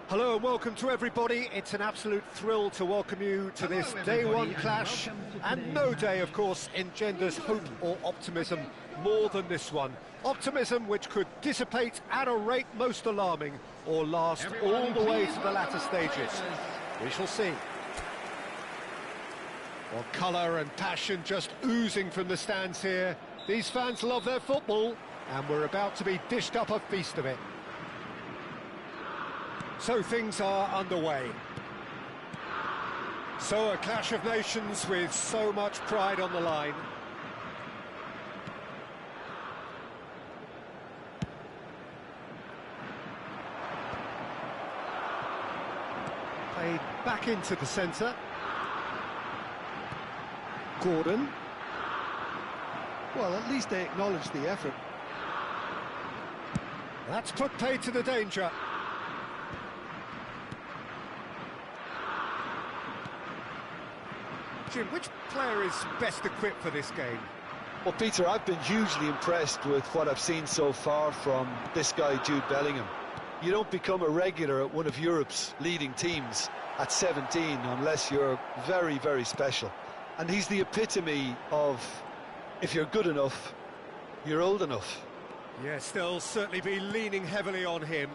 Hello and welcome to everybody. It's an absolute thrill to welcome you to this day one clash, and no day, of course, engenders hope or optimism more than this one. Optimism which could dissipate at a rate most alarming or last all the way to the latter stages. We shall see. Well, colour and passion just oozing from the stands here. These fans love their football, and we're about to be dished up a feast of it. So things are underway. So a clash of nations with so much pride on the line. Played back into the centre. Gordon. Well, at least they acknowledge the effort. That's put paid to the danger. Jim, which player is best equipped for this game? Well, Peter, I've been hugely impressed with what I've seen so far from this guy, Jude Bellingham. You don't become a regular at one of Europe's leading teams at 17 unless you're very, very special. And he's the epitome of, if you're good enough, you're old enough. Yes, they'll certainly be leaning heavily on him.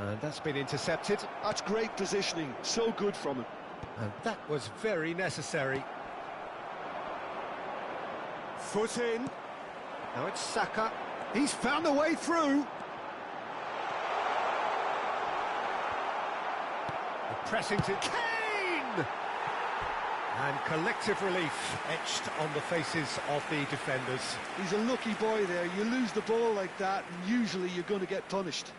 And that's been intercepted. That's great positioning, so good from him. And that was very necessary. Foot in. Now it's Saka. He's found a way through. The pressing to Kane! And collective relief etched on the faces of the defenders. He's a lucky boy there. You lose the ball like that, and usually you're going to get punished.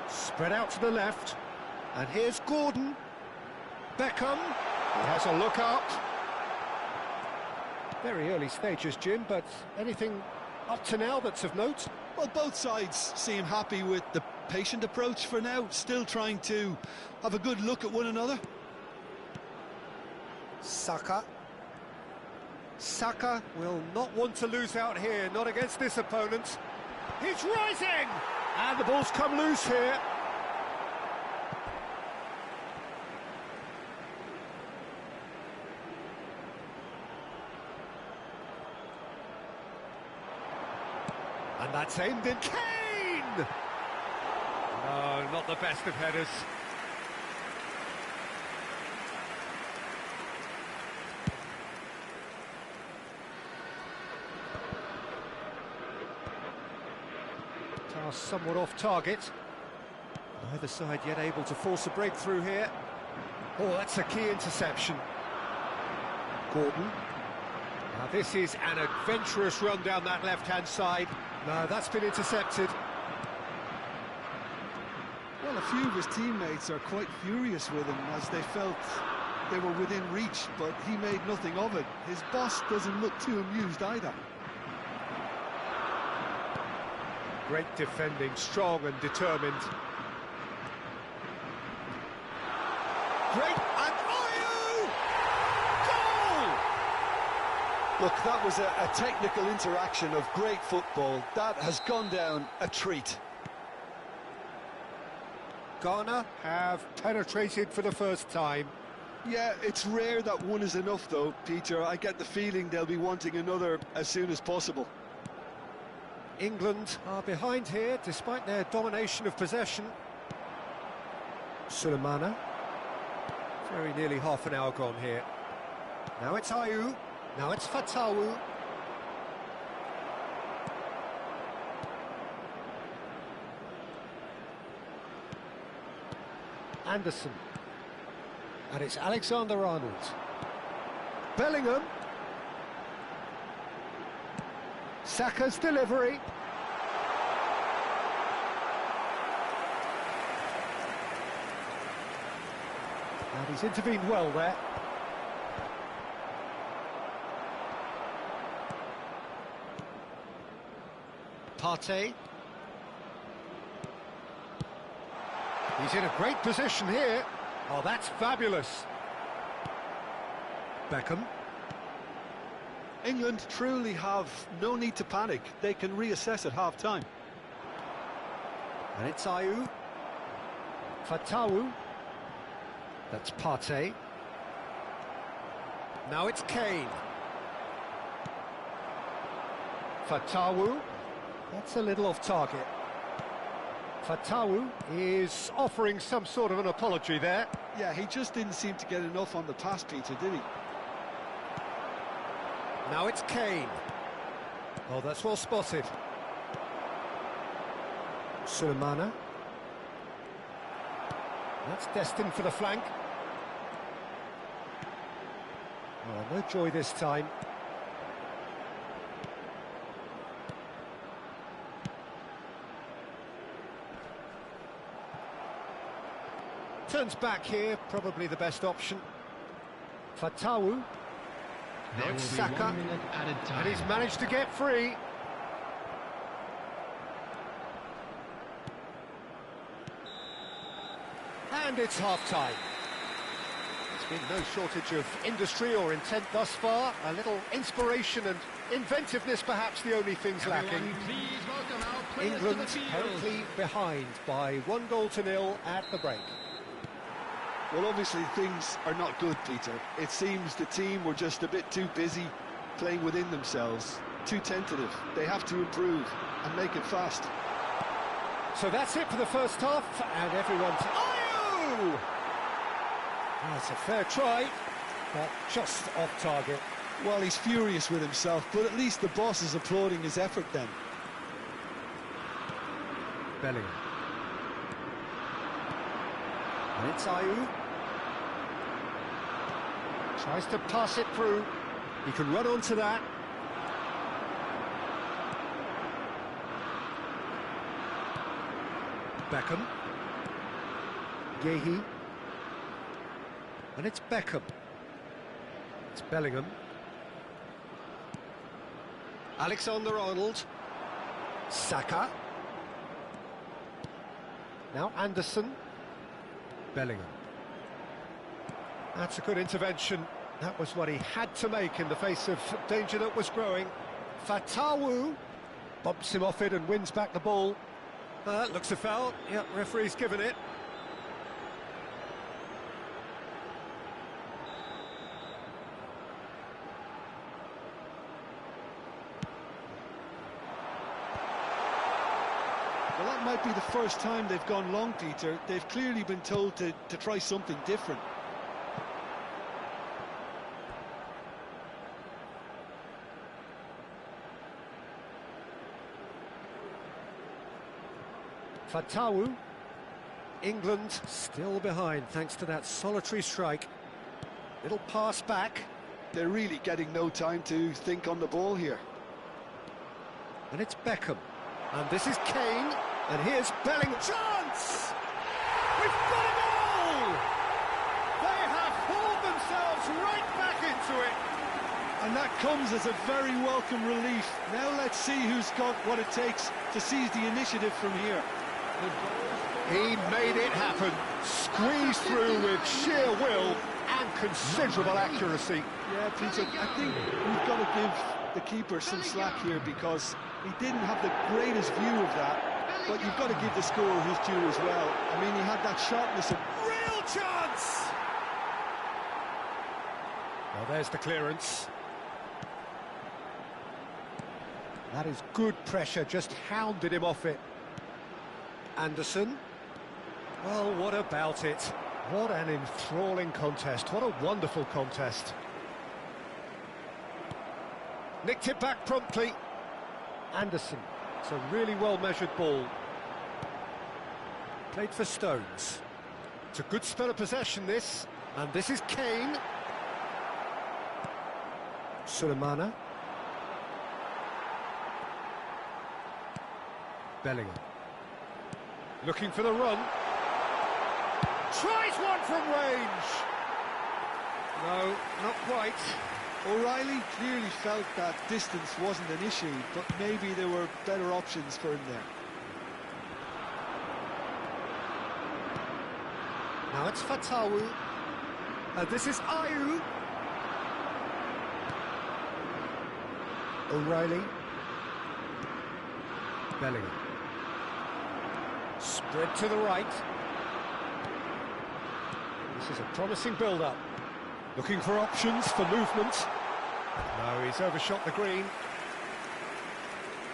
Spread out to the left, and here's Gordon. Beckham, he has a look up. Very early stages, Jim, but anything up to now that's of note? Well, both sides seem happy with the patient approach for now, still trying to have a good look at one another. Saka. Saka will not want to lose out here, not against this opponent. He's rising! And the ball's come loose here. And that's aimed in. Kane! No, not the best of headers. Pass somewhat off target. Neither side yet able to force a breakthrough here. Oh, that's a key interception. Gordon. Now this is an adventurous run down that left-hand side. No, that's been intercepted. Well, a few of his teammates are quite furious with him as they felt they were within reach, but he made nothing of it. His boss doesn't look too amused either. Great defending, strong and determined. Great, and Ayew! Goal! Look, that was a technical interaction of great football. That has gone down a treat. Ghana have penetrated for the first time. Yeah, it's rare that one is enough, though, Peter. I get the feeling they'll be wanting another as soon as possible. England are behind here, despite their domination of possession. Sulemana. Very nearly half an hour gone here. Now it's Ayew. Now it's Fatawu. Anderson. And it's Alexander-Arnold. Bellingham. Saka's delivery. And he's intervened well there. Partey. He's in a great position here. Oh, that's fabulous. Beckham. England truly have no need to panic. They can reassess at half-time. And it's Ayew. Fatawu. That's Partey. Now it's Kane. Fatawu. That's a little off target. Fatawu is offering some sort of an apology there. Yeah, he just didn't seem to get enough on the pass, Peter, did he? Now it's Kane. Oh, that's well spotted. Sulemana. That's destined for the flank. Oh, no joy this time. Turns back here, probably the best option. Fatawu. Now it's Saka, and he's managed to get free. And it's half-time. There's been no shortage of industry or intent thus far. A little inspiration and inventiveness, perhaps the only things lacking. England currently behind by 1-0 at the break. Well, obviously things are not good, Peter. It seems the team were just a bit too busy playing within themselves, too tentative. They have to improve and make it fast. So that's it for the first half, and everyone's... Ayew! That's a fair try, but just off target. Well, he's furious with himself, but at least the boss is applauding his effort then. Bellingham. And it's Ayew. Tries to pass it through. He can run onto that. Beckham. Yehi. And it's Beckham. It's Bellingham. Alexander-Arnold. Saka. Now Anderson. Bellingham. That's a good intervention. That was what he had to make in the face of danger that was growing. Fatawu bumps him off it and wins back the ball. Looks a foul. Yeah, referee's given it. might be the first time they've gone long, Peter. They've clearly been told to try something different. Fatawu. England still behind thanks to that solitary strike. Little pass back. They're really getting no time to think on the ball here. And it's Beckham. And this is Kane. And here's Bellingham. Chance! We've got a goal! They have hauled themselves right back into it. And that comes as a very welcome relief. Now let's see who's got what it takes to seize the initiative from here. He made it happen. Squeezed through with sheer will and considerable accuracy. Yeah, Peter, I think we've got to give the keeper some slack here because he didn't have the greatest view of that, but you've got to give the scorer his due as well. I mean, he had that sharpness of... Real chance! Well, there's the clearance. That is good pressure, just hounded him off it. Anderson. Well, what about it? What an enthralling contest. What a wonderful contest. Nicked it back promptly. Anderson. It's a really well-measured ball. Played for Stones. It's a good spell of possession, this. And this is Kane. Sulemana. Bellingham. Looking for the run. Tries one from range. No, not quite. O'Reilly clearly felt that distance wasn't an issue, but maybe there were better options for him there. Now it's Fatawu. This is Ayew. O'Reilly. Bellingham. Spread to the right. This is a promising build-up. Looking for options for movement. No, he's overshot the green.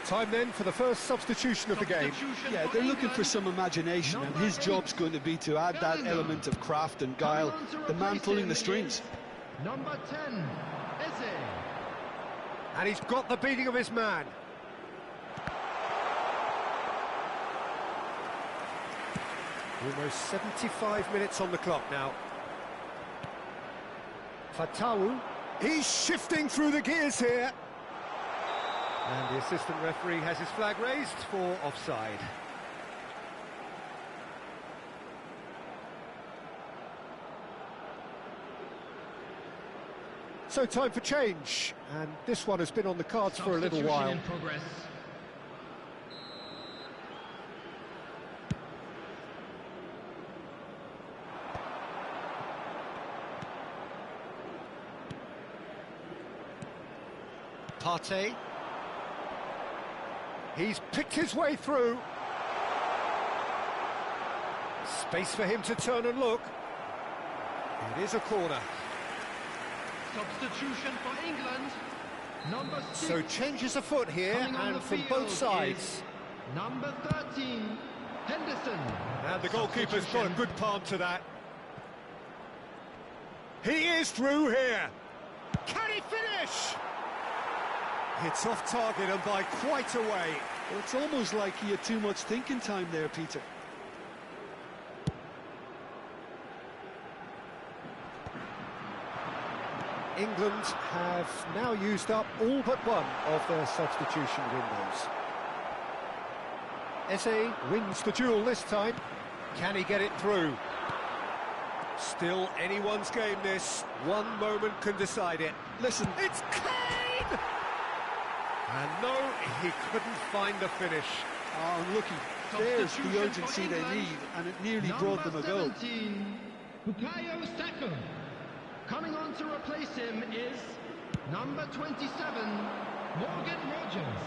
Time then for the first substitution of the game. Yeah, they're looking for some imagination, and his job's going to be to add that element of craft and guile, the man pulling the strings. Number 10, Eze. And he's got the beating of his man. Almost 75 minutes on the clock now. Fatawu, he's shifting through the gears here. And the assistant referee has his flag raised for offside. So time for change, and this one has been on the cards for a little while. In progress. Partey. He's picked his way through. Space for him to turn and look. It is a corner. Substitution for England. Number 6. So changes afoot here, and from both sides. Number 13, Henderson. And the goalkeeper's got a good palm to that. He is through here. Can he finish? It's off target and by quite a way. Well, it's almost like he had too much thinking time there, Peter. England have now used up all but one of their substitution windows. Eze wins the duel this time. Can he get it through? Still anyone's game this. One moment can decide it. Listen, It's Kane! And no, he couldn't find the finish. oh, unlucky. There's the urgency they need, and it nearly brought them a goal. Number 17, Bukayo Saka. Coming on to replace him is number 27, Morgan Rogers.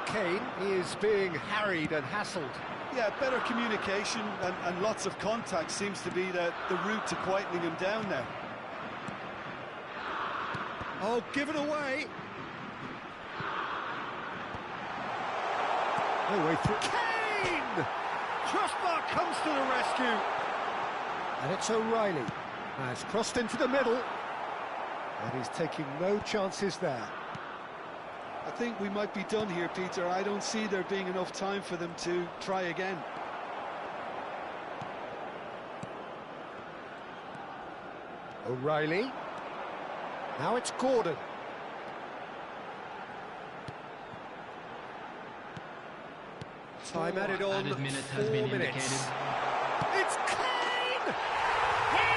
Kane is being harried and hassled. Yeah, better communication and lots of contact seems to be the route to quietening him down now. Oh, give it away. No way through. Kane! Crossbar comes to the rescue. And it's O'Reilly. Has crossed into the middle. And he's taking no chances there. I think we might be done here, Peter. I don't see there being enough time for them to try again. O'Reilly. Now it's Gordon. Time added on, 4 minutes. It's Kane! He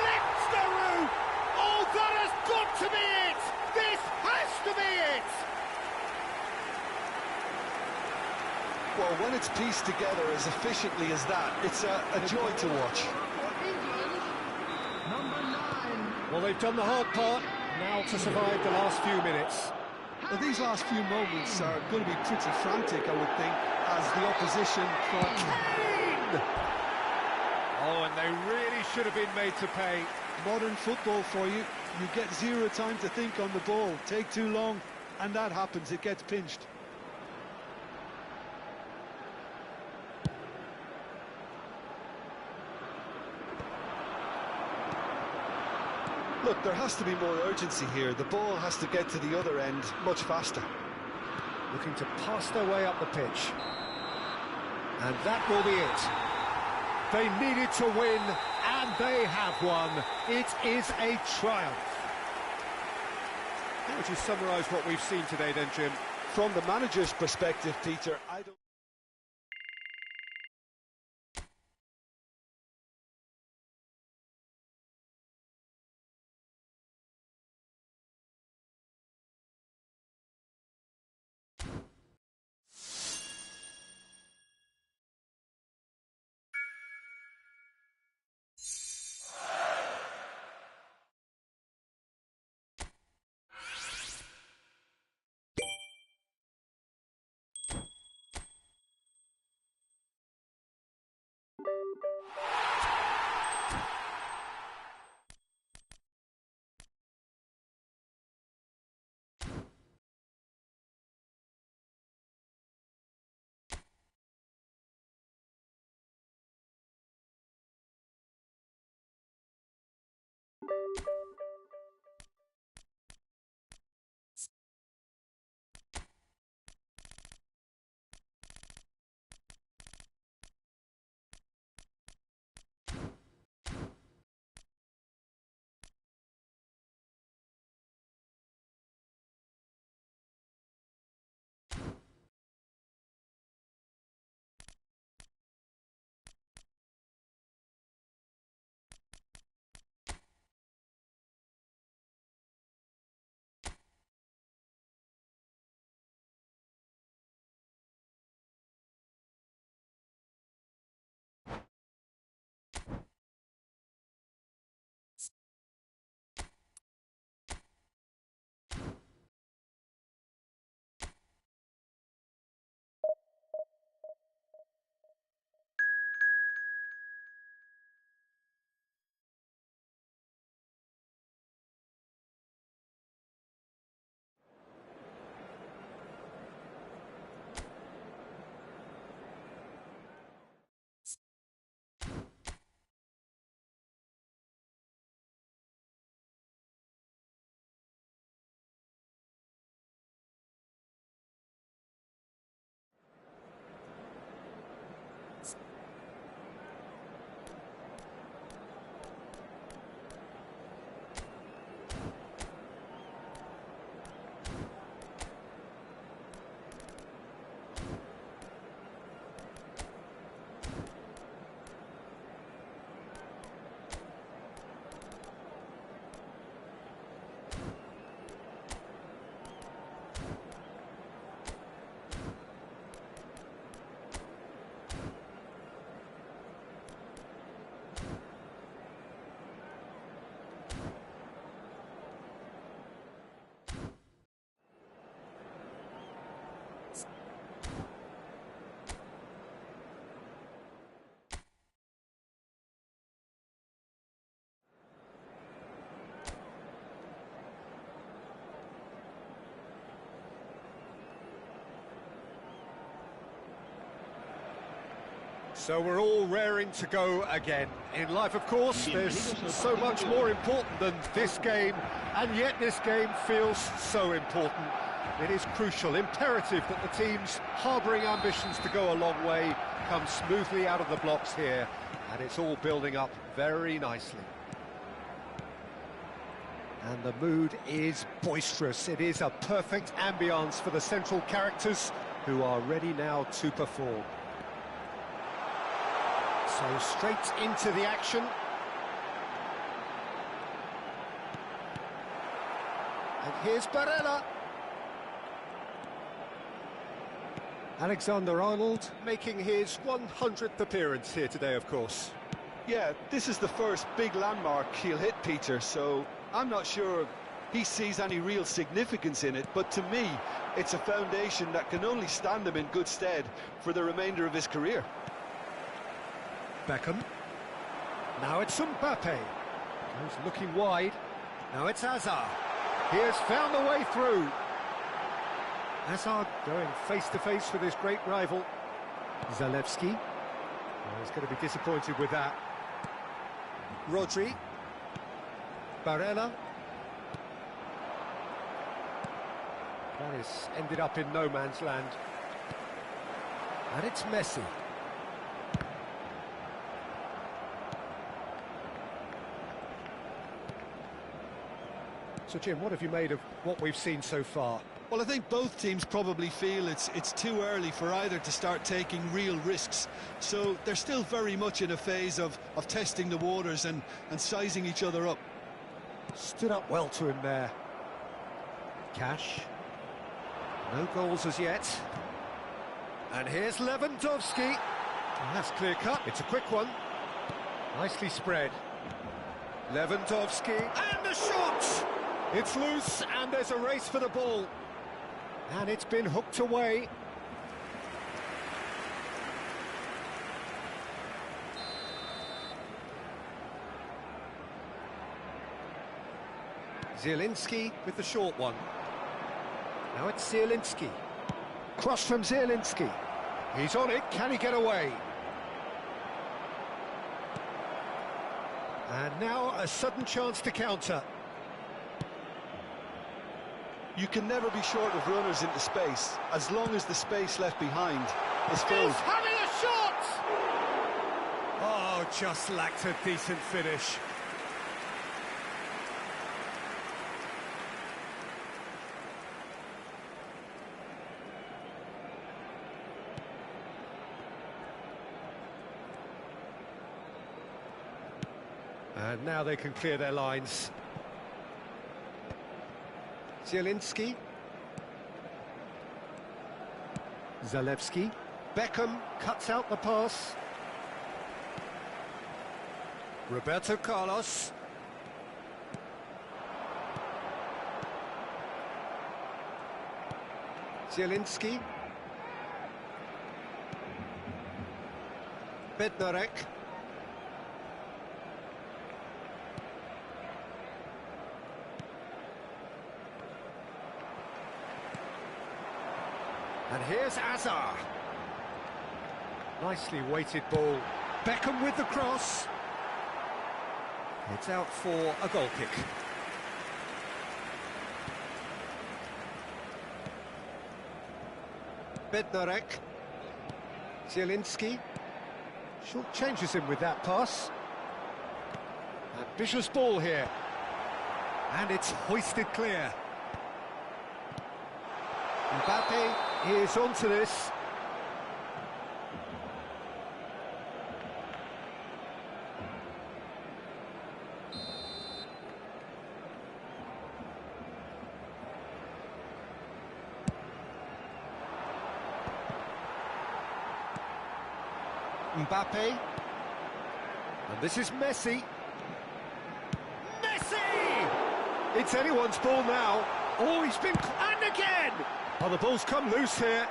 lifts the roof! Oh, that has got to be it! This has to be it! Well, when it's pieced together as efficiently as that, it's a joy to watch. England, number 9. Well, they've done the hard part, now to survive the last few minutes. Well, these last few moments are going to be pretty frantic, I would think, as the opposition try. Kane! Oh, and they really should have been made to pay. Modern football for you. You get zero time to think on the ball. Take too long, and that happens. It gets pinched. Look, there has to be more urgency here. The ball has to get to the other end much faster. Looking to pass their way up the pitch. And that will be it. They needed to win, and they have won. It is a triumph. How would you summarise what we've seen today then, Jim? From the manager's perspective, Peter, I don't... So we're all raring to go again. In life, of course, there's so much more important than this game, and yet this game feels so important. It is crucial, imperative that the teams harbouring ambitions to go a long way come smoothly out of the blocks here, and it's all building up very nicely. And the mood is boisterous. It is a perfect ambience for the central characters who are ready now to perform. So straight into the action. And here's Barella. Alexander-Arnold making his 100th appearance here today, of course. Yeah, this is the first big landmark he'll hit, Peter, so I'm not sure he sees any real significance in it, but to me, it's a foundation that can only stand him in good stead for the remainder of his career. Beckham. Now it's Mbappe. He's looking wide. Now it's Hazard. He has found a way through. Hazard going face-to-face with his great rival, Zalewski. Oh, he's going to be disappointed with that. Rodri. Barella. That has ended up in no man's land. And it's Messi. So, Jim, what have you made of what we've seen so far? Well, I think both teams probably feel it's too early for either to start taking real risks. So they're still very much in a phase of testing the waters and sizing each other up. Stood up well to him there. Cash. No goals as yet. And here's Lewandowski. And that's clear cut. It's a quick one. Nicely spread. Lewandowski. And the shot! It's loose, and there's a race for the ball. And it's been hooked away. Zielinski with the short one. Now it's Zielinski. Cross from Zielinski. He's on it, can he get away? And now a sudden chance to counter. You can never be short of runners into space, as long as the space left behind is filled. He's having a shot! Oh, just lacked a decent finish. And now they can clear their lines. Zielinski. Zalewski. Beckham cuts out the pass. Roberto Carlos. Zielinski. Bednarek. And here's Hazard. Nicely weighted ball. Beckham with the cross. It's out for a goal kick. Bednarek. Zielinski. Short changes him with that pass. Ambitious ball here. And it's hoisted clear. Mbappe is onto this. Mbappe. And this is Messi. Messi! It's anyone's ball now. Oh, he's been... And again! Oh, the ball's come loose here.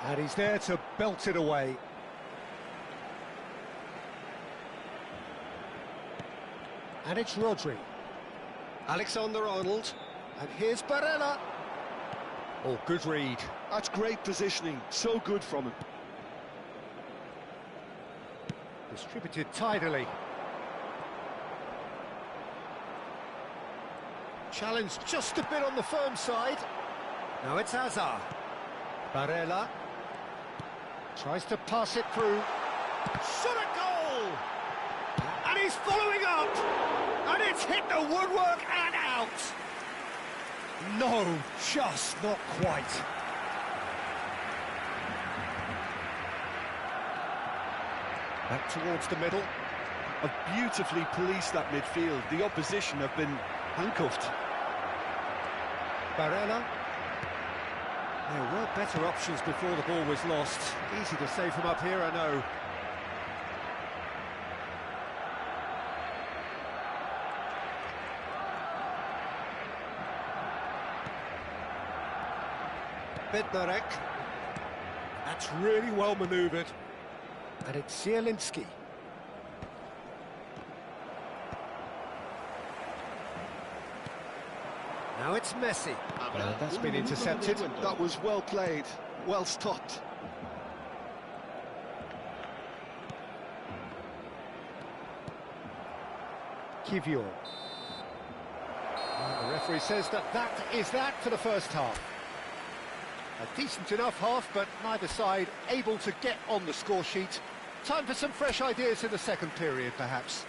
And he's there to belt it away. And it's Rodri. Alexander-Arnold. And here's Barella. Oh, good read. That's great positioning. So good from him. Distributed tidily. Challenge just a bit on the firm side. Now it's Hazard. Barella tries to pass it through. Shot a goal! And he's following up! And it's hit the woodwork and out! No, just not quite. Back towards the middle. Have beautifully policed that midfield. The opposition have been handcuffed. Barella. There were better options before the ball was lost. Easy to save from up here, I know. Bednarek. That's really well manoeuvred. And it's Zielinski. Now it's Messi. That's been intercepted. That was well played, well stopped. Kivior. The referee says that is that for the first half. A decent enough half, but neither side able to get on the score sheet. Time for some fresh ideas in the second period, perhaps.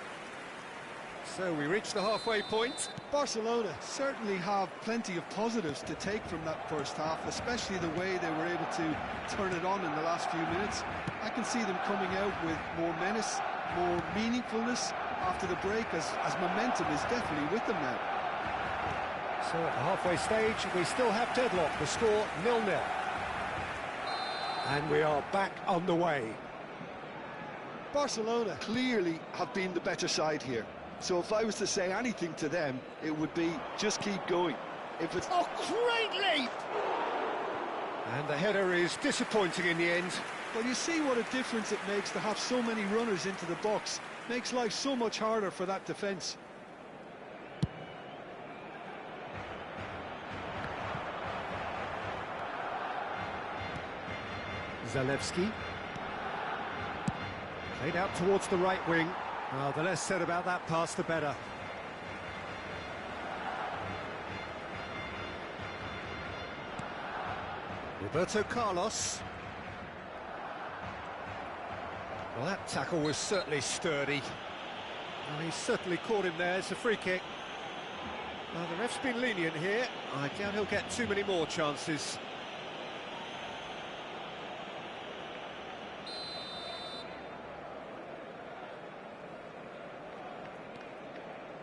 So we reach the halfway point. Barcelona certainly have plenty of positives to take from that first half, especially the way they were able to turn it on in the last few minutes. I can see them coming out with more menace, more meaningfulness after the break, as momentum is definitely with them now. So at the halfway stage, we still have deadlock, the score 0-0. And we are back on the way. Barcelona clearly have been the better side here. So if I was to say anything to them, it would be just keep going. If it's great leap! And the header is disappointing in the end. Well, you see what a difference it makes to have so many runners into the box. Makes life so much harder for that defence. Zalewski. Played out towards the right wing. Well, the less said about that pass, the better. Roberto Carlos. Well, that tackle was certainly sturdy. Well, he certainly caught him there. It's a free kick. Well, the ref's been lenient here. I doubt he'll get too many more chances.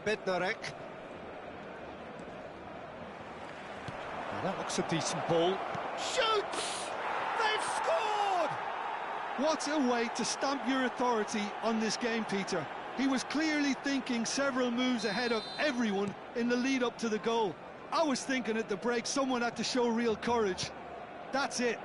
Bednarek. Well, that looks a decent ball. Shoots! They've scored! What a way to stamp your authority on this game, Peter. He was clearly thinking several moves ahead of everyone in the lead up to the goal. I was thinking at the break someone had to show real courage. That's it.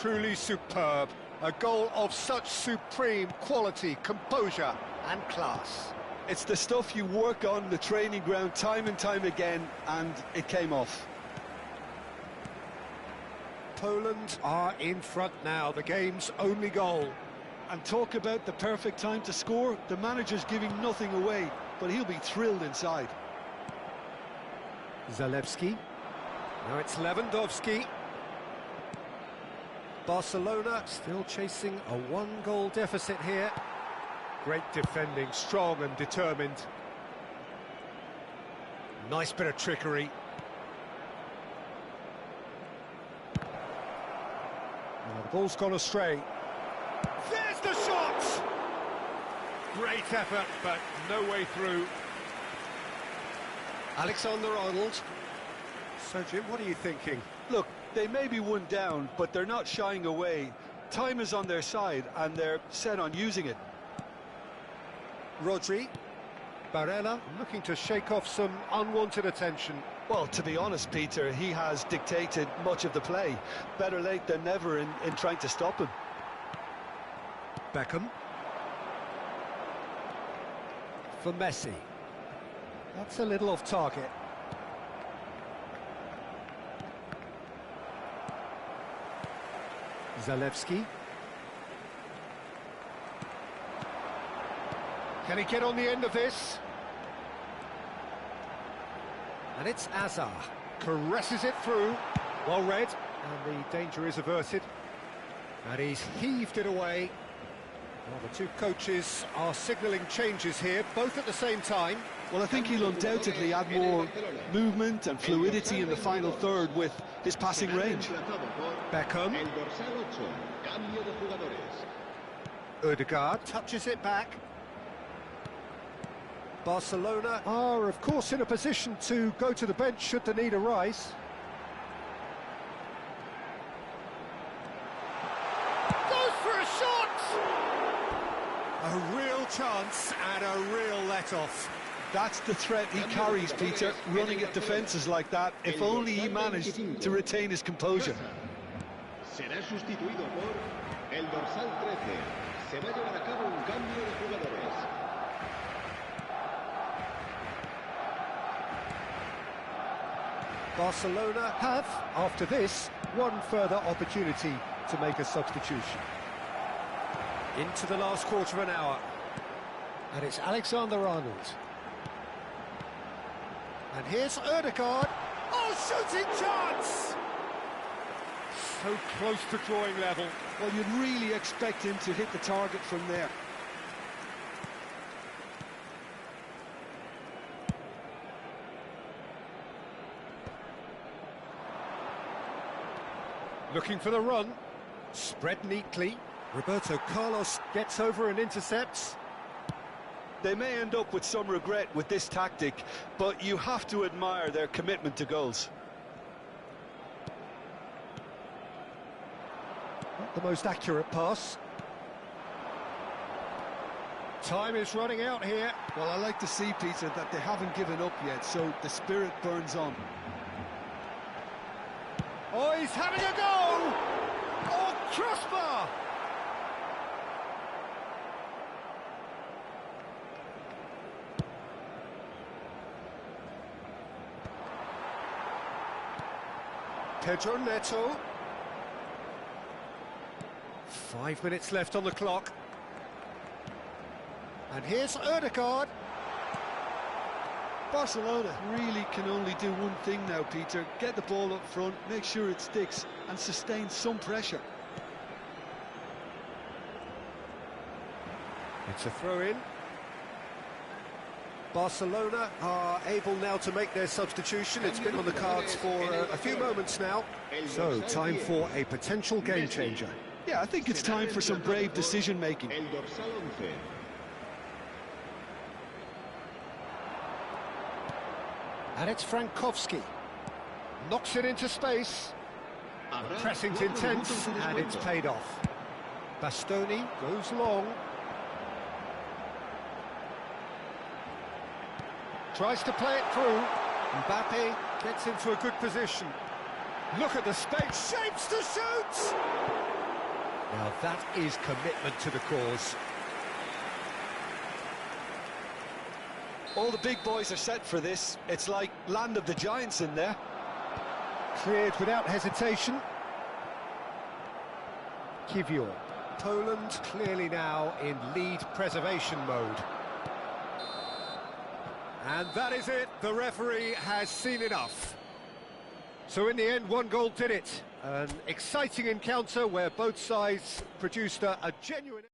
Truly superb. A goal of such supreme quality, composure and class. It's the stuff you work on the training ground time and time again, and it came off. Poland are in front now, the game's only goal. And talk about the perfect time to score. The manager's giving nothing away, but he'll be thrilled inside. Zalewski. Now it's Lewandowski. Barcelona still chasing a one-goal deficit here. Great defending, strong and determined. Nice bit of trickery. Now the ball's gone astray. There's the shot! Great effort, but no way through. Alexander-Arnold. So, Jim, what are you thinking? Look, they may be one down, but they're not shying away. Time is on their side, and they're set on using it. Rodri. Barella looking to shake off some unwanted attention. Well, to be honest, Peter, he has dictated much of the play. Better late than never in trying to stop him. Beckham. For Messi. That's a little off target. Can he get on the end of this? And it's Azar. Caresses it through. Well read. And the danger is averted. And he's heaved it away. Well, the two coaches are signalling changes here, both at the same time. Well, I think he'll undoubtedly add more movement and fluidity in the final third with his passing range. Beckham. Ødegaard touches it back. Barcelona are, of course, in a position to go to the bench should the need arise. Goes for a shot! A real chance and a real let-off. That's the threat he carries, Peter, running at defences like that, if only he managed to retain his composure. Será sustituido por el dorsal 13. Se va a llevar a cabo un cambio de jugadores. Barcelona have, after this, one further opportunity to make a substitution. Into the last quarter of an hour. And it's Alexander-Arnold. And here's Ødegaard. Oh, shooting chance! So close to drawing level. Well, you'd really expect him to hit the target from there. Looking for the run. Spread neatly. Roberto Carlos gets over and intercepts. They may end up with some regret with this tactic, but you have to admire their commitment to goals. Not the most accurate pass. Time is running out here. Well, I like to see, Peter, that they haven't given up yet, so the spirit burns on. Oh, he's having a go! Oh, crossbar! Pedro Neto. 5 minutes left on the clock. And here's Ødegaard. Barcelona really can only do one thing now, Peter. Get the ball up front, make sure it sticks, and sustain some pressure. It's a throw-in. Barcelona are able now to make their substitution. It's been on the cards for a few moments now. So, time for a potential game-changer. Yeah, I think it's time for some brave decision-making. El dorsal 11. And it's Frankowski. Knocks it into space. Pressing's intense, and it's paid off. Bastoni goes long. Tries to play it through. Mbappe gets into a good position. Look at the space, shapes to shoot! Now that is commitment to the cause. All the big boys are set for this. It's like land of the giants in there. Cleared without hesitation. Kiwior. Poland clearly now in lead preservation mode. And that is it. The referee has seen enough. So in the end, one goal did it. An exciting encounter where both sides produced a genuine...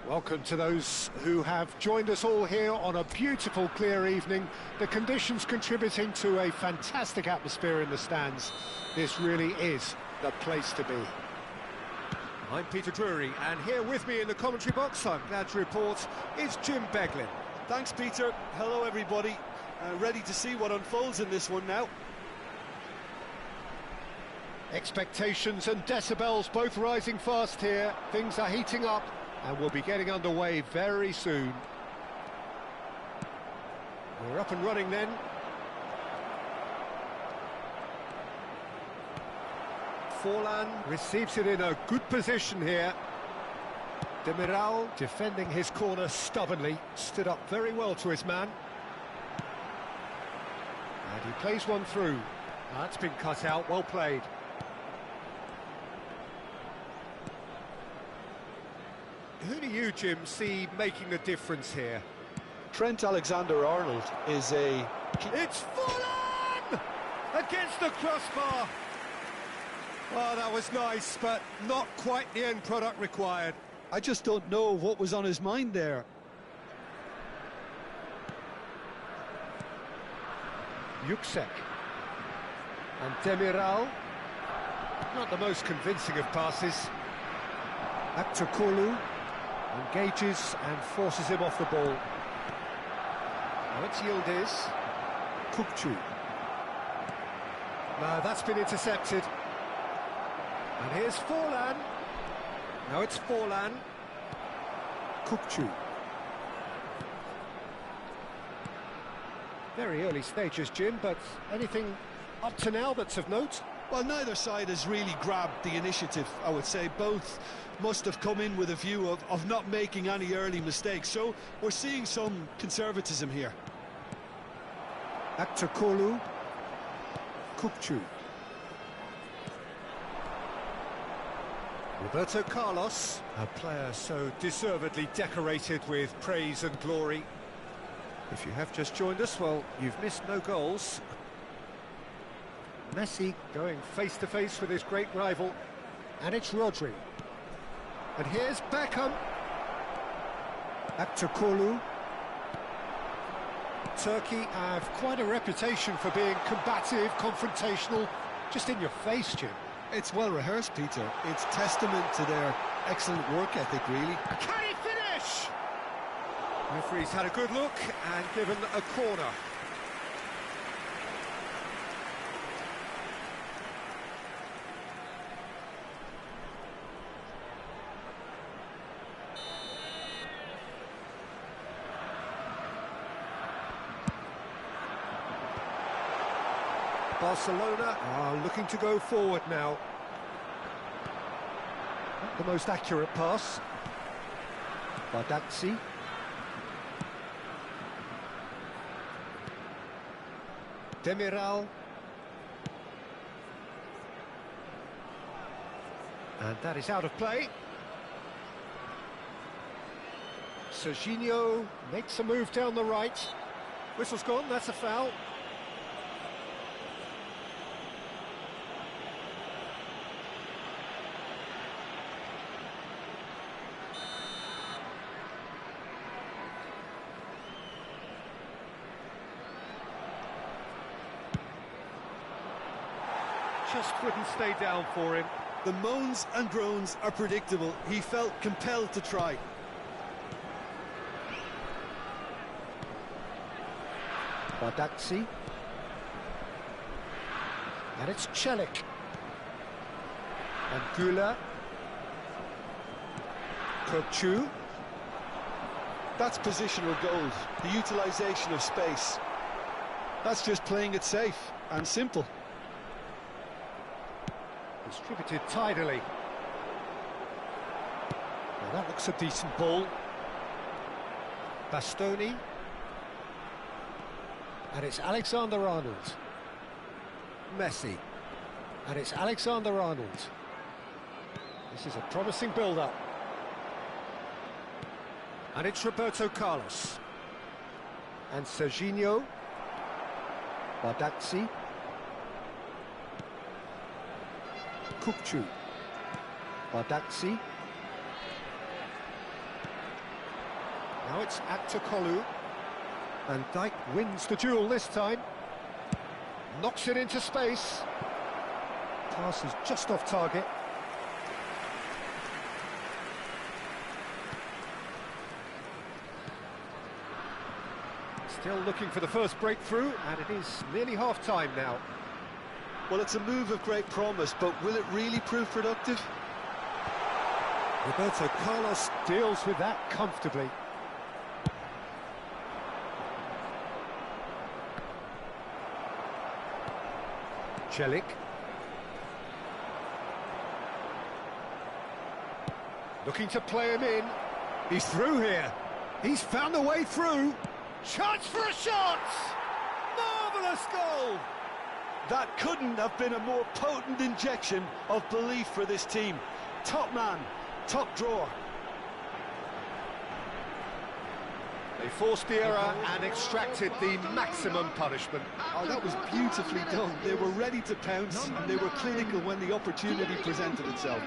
Welcome to those who have joined us all here on a beautiful, clear evening. The conditions contributing to a fantastic atmosphere in the stands. This really is the place to be. I'm Peter Drury, and here with me in the commentary box, I'm glad to report, is Jim Beglin. Thanks, Peter. Hello, everybody. Ready to see what unfolds in this one now. Expectations and decibels both rising fast here. Things are heating up, and we'll be getting underway very soon. We're up and running then. Forlan receives it in a good position here. Demiral defending his corner stubbornly, stood up very well to his man. And he plays one through. That's been cut out, well played. Who do you, Jim, see making the difference here? Trent Alexander-Arnold is a... It's Forlan! Against the crossbar! Oh, that was nice, but not quite the end product required. I just don't know what was on his mind there. Yuksek. And Demiral. Not the most convincing of passes. Aktokolu engages and forces him off the ball. Now it's Yildiz. Kukçu. No, that's been intercepted. And here's Forlan. Now it's Forlan. Kukçu. Very early stages, Jim, but anything up to now that's of note? Well, neither side has really grabbed the initiative, I would say. Both must have come in with a view of not making any early mistakes. So we're seeing some conservatism here. Aktokolu. Kukçu. Roberto Carlos, a player so deservedly decorated with praise and glory. If you have just joined us, well, you've missed no goals. Messi going face-to-face with his great rival, and it's Rodri. And here's Beckham. Aktokolu. Turkey have quite a reputation for being combative, confrontational, just in your face, Jim. It's well rehearsed, Peter. It's testament to their excellent work ethic, really. Can he finish? Referee's had a good look and given a corner. Barcelona are looking to go forward now. Not the most accurate pass. Bardazzi. Demiral. And that is out of play. Serginho makes a move down the right. Whistle's gone, that's a foul. Just wouldn't stay down for him. The moans and groans are predictable. He felt compelled to try. Bardazzi. And it's Celik. And Güler. Kukçu. That's positional goals, the utilisation of space. That's just playing it safe and simple. Distributed tidily. Well, that looks a decent ball. Bastoni. And it's Alexander-Arnold. Messi. And it's Alexander-Arnold. This is a promising build-up. And it's Roberto Carlos. And Serginho. Bardazzi. Kukçu. Bardazzi. Now it's Aktokolu. And Dijk wins the duel this time. Knocks it into space. Pass is just off target. Still looking for the first breakthrough, and it is nearly half-time now. Well, it's a move of great promise, but will it really prove productive? Roberto Carlos deals with that comfortably. Celik. Looking to play him in. He's through here. He's found a way through. Chance for a shot! Marvellous goal! That couldn't have been a more potent injection of belief for this team. Top man, top drawer. They forced the error and extracted the maximum punishment. Oh, that was beautifully done. They were ready to pounce, and they were clinical when the opportunity presented itself.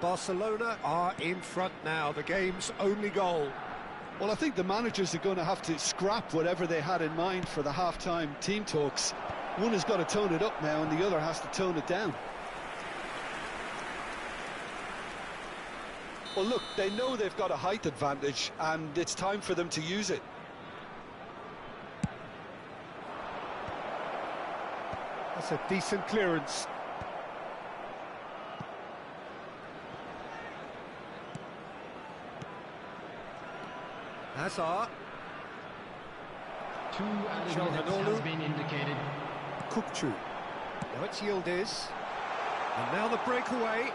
Barcelona are in front now, the game's only goal. Well, I think the managers are going to have to scrap whatever they had in mind for the half-time team talks. One has got to tone it up now, and the other has to tone it down. Well, look, they know they've got a height advantage, and it's time for them to use it. That's a decent clearance. Hazard. 2 added minutes has been indicated. Kukçu. Now it's Yildiz. And now the breakaway.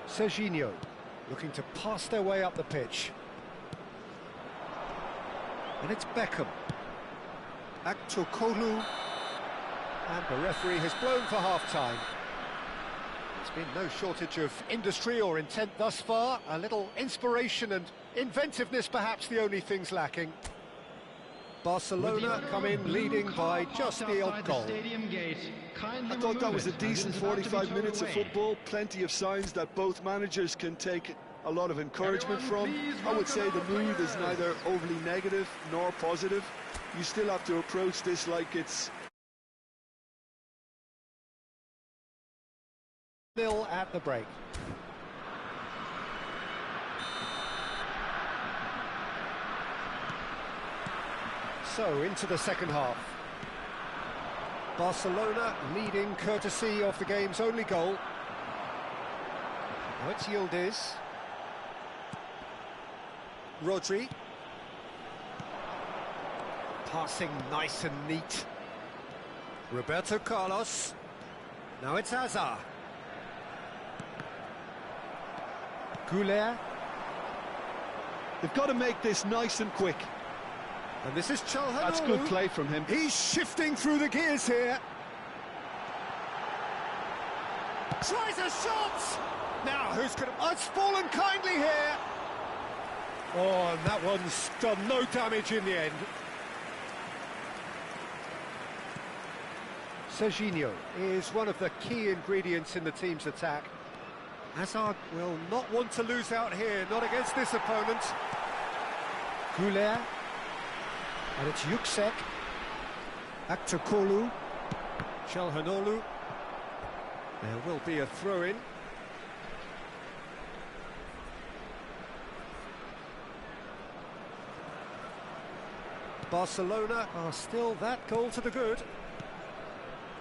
Serginho looking to pass their way up the pitch. And it's Beckham. Aktokolu. And the referee has blown for half-time. There's been no shortage of industry or intent thus far. A little inspiration and inventiveness, perhaps the only things lacking. Barcelona come in leading by just the odd goal. I thought that was a decent 45 minutes of football. Plenty of signs that both managers can take a lot of encouragement from. I would say the mood is neither overly negative nor positive. You still have to approach this like it's 0 at the break. So, into the second half. Barcelona leading courtesy of the game's only goal. Now it's Yildiz. Rodri. Passing nice and neat. Roberto Carlos. Now it's Hazard. Goulet. They've got to make this nice and quick. And this is Chalhanoglu. That's good play from him. He's shifting through the gears here. Tries a shot! Now, who's going to... Oh, it's fallen kindly here. Oh, and that one's done no damage in the end. Serginho is one of the key ingredients in the team's attack. Hazard will not want to lose out here, not against this opponent. Goulet. And it's Yüksek. Aktokolu. Chalhanoglu. There will be a throw-in. Barcelona are still that goal to the good.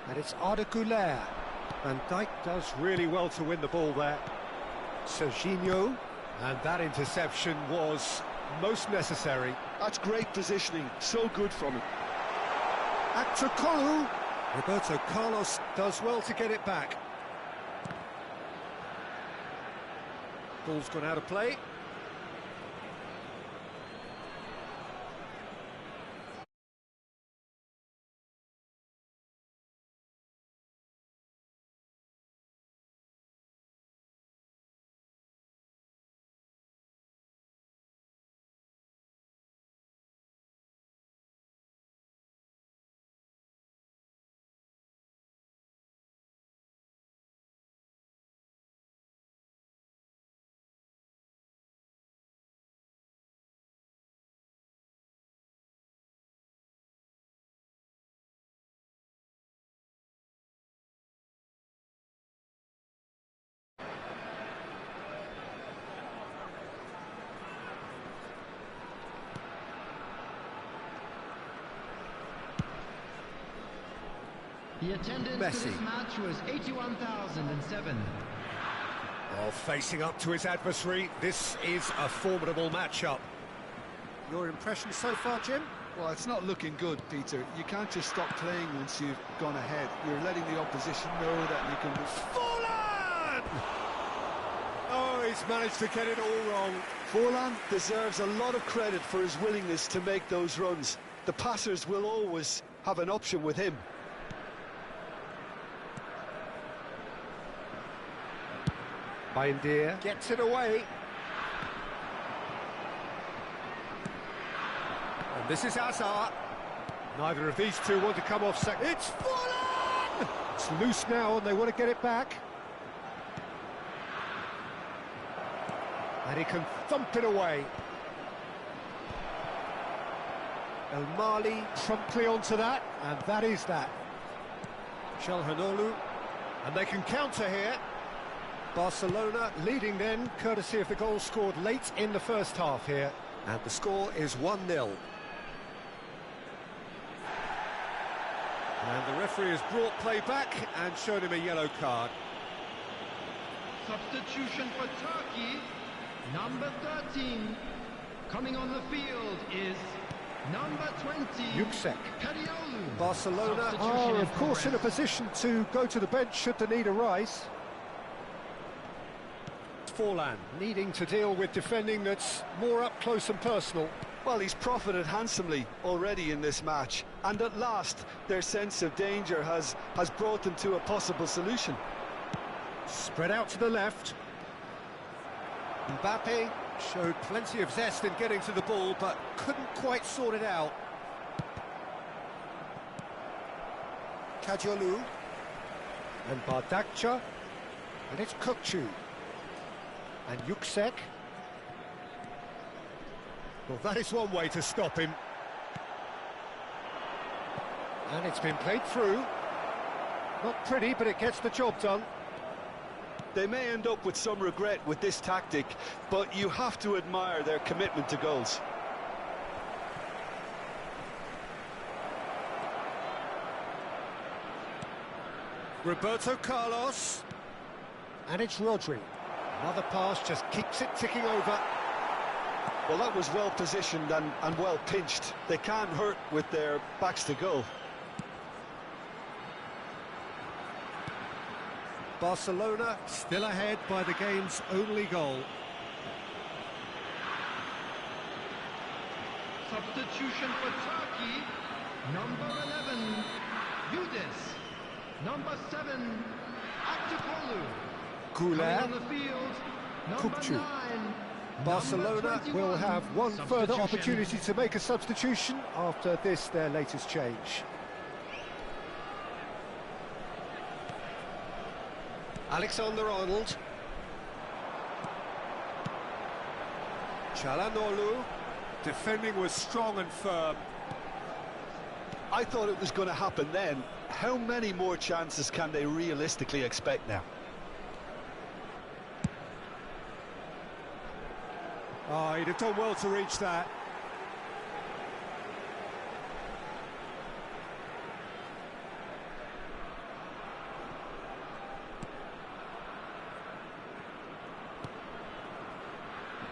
And it's Arda Güler. Van Dijk does really well to win the ball there. Serginho. And that interception was most necessary. That's great positioning, so good from him. Aktokolu. Roberto Carlos does well to get it back. Ball's gone out of play. The attendance to this match was 81,007. Well, facing up to his adversary, this is a formidable matchup. Your impression so far, Jim? Well, it's not looking good, Peter. You can't just stop playing once you've gone ahead. You're letting the opposition know that you can... Forlan! Oh, he's managed to get it all wrong. Forlan deserves a lot of credit for his willingness to make those runs. The passers will always have an option with him. Baindir gets it away. And this is Hazard. Neither of these two want to come off second. It's fallen! It's loose now and they want to get it back. And he can thump it away. El Mali promptly onto that, and that is that. Çalhanoğlu, and they can counter here. Barcelona leading then, courtesy of the goal scored late in the first half here. And the score is 1-0. And the referee has brought play back and shown him a yellow card. Substitution for Turkey, number 13. Coming on the field is number 20. Yüksek. Kadiolu. Barcelona are, of course, in a position to go to the bench should the need arise. Forlan needing to deal with defending that's more up close and personal. Well, he's profited handsomely already in this match, and at last their sense of danger has brought them to a possible solution. Spread out to the left. Mbappe showed plenty of zest in getting to the ball, but couldn't quite sort it out. Kadiolu. And Bardakça. And it's Kukçu. And Yüksek. Well, that is one way to stop him. And it's been played through. Not pretty, but it gets the job done. They may end up with some regret with this tactic, but you have to admire their commitment to goals. Roberto Carlos. And it's Rodri. Another pass just keeps it ticking over. Well, that was well positioned and well pinched. They can't hurt with their backs to goal. Barcelona still ahead by the game's only goal. Substitution for Turkey, number 11, Yildiz. Number 7, Aktürkoğlu. Coming Güler. on the field, number Kukçu. 9. Barcelona will have one further opportunity to make a substitution after this, their latest change. Alexander-Arnold. Çalhanoğlu. Defending was strong and firm. I thought it was going to happen then. How many more chances can they realistically expect now? Oh, he'd have done well to reach that.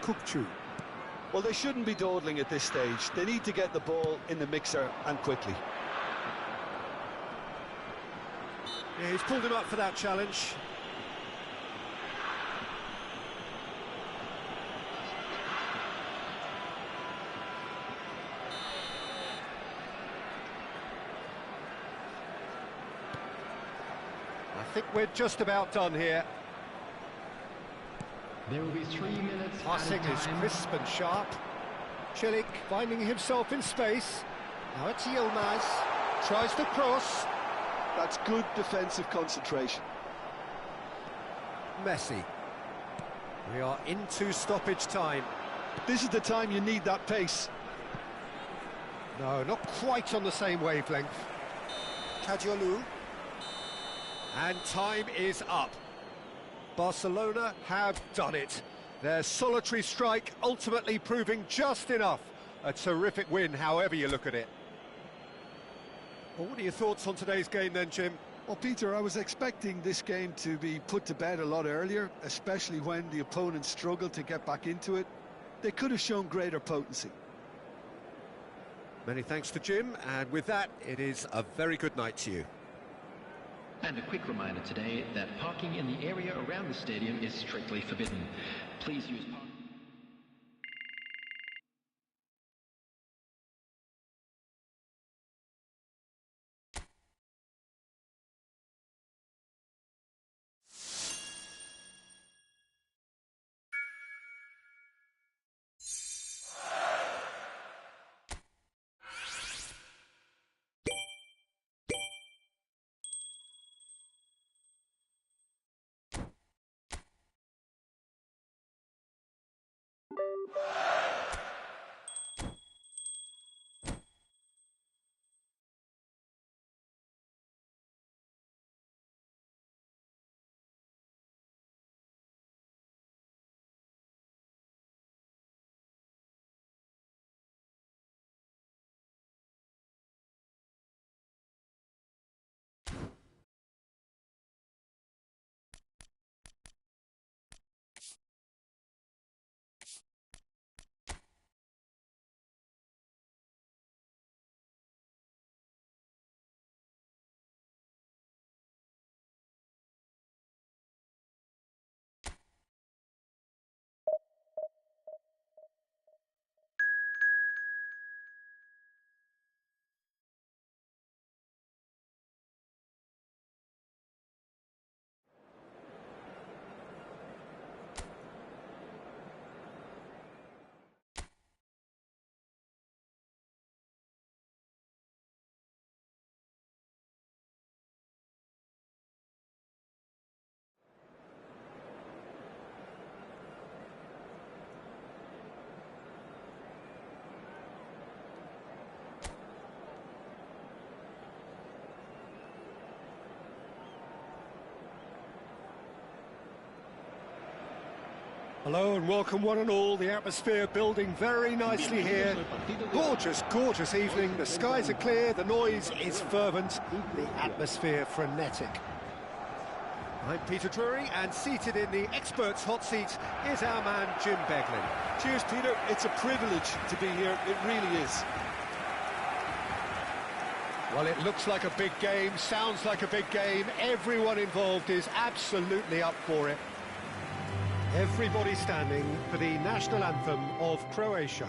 Kukçu. Well, they shouldn't be dawdling at this stage. They need to get the ball in the mixer and quickly. Yeah, he's pulled him up for that challenge. I think we're just about done here. There will be 3 minutes. Passing is crisp and sharp. Çelik finding himself in space. Now it's Yilmaz. Tries to cross. That's good defensive concentration. Messi. We are into stoppage time. This is the time you need that pace. No, not quite on the same wavelength. Kadiolu. And time is up. Barcelona have done it. Their solitary strike ultimately proving just enough. A terrific win, however you look at it. Well, what are your thoughts on today's game then, Jim? Well, Peter, I was expecting this game to be put to bed a lot earlier, especially when the opponent struggled to get back into it. They could have shown greater potency. Many thanks to Jim, and with that, it is a very good night to you. And a quick reminder today that parking in the area around the stadium is strictly forbidden. Please use parking. Hello and welcome one and all. The atmosphere building very nicely here. Gorgeous, gorgeous evening. The skies are clear, the noise is fervent, the atmosphere frenetic. I'm Peter Drury, and seated in the experts' hot seat is our man Jim Beglin. Cheers, Peter. It's a privilege to be here. It really is. Well, it looks like a big game, sounds like a big game. Everyone involved is absolutely up for it. Everybody standing for the national anthem of Croatia.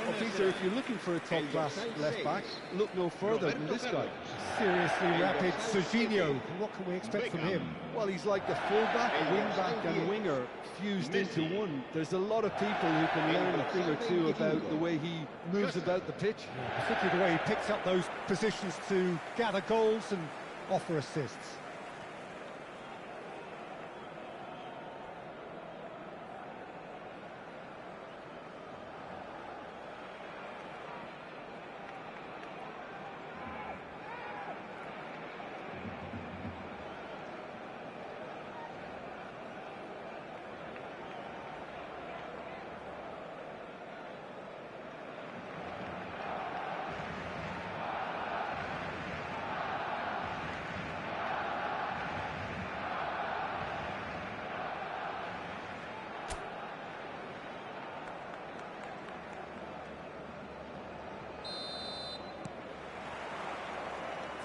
Well, Peter, if you're looking for a top-class left-back, look no further than this guy. Seriously rapid Serginho. What can we expect from him? Well, he's like a full-back, a wing-back and a winger fused into one. There's a lot of people who can learn a thing or two about the way he moves about the pitch. Yeah, particularly the way he picks up those positions to gather goals and offer assists.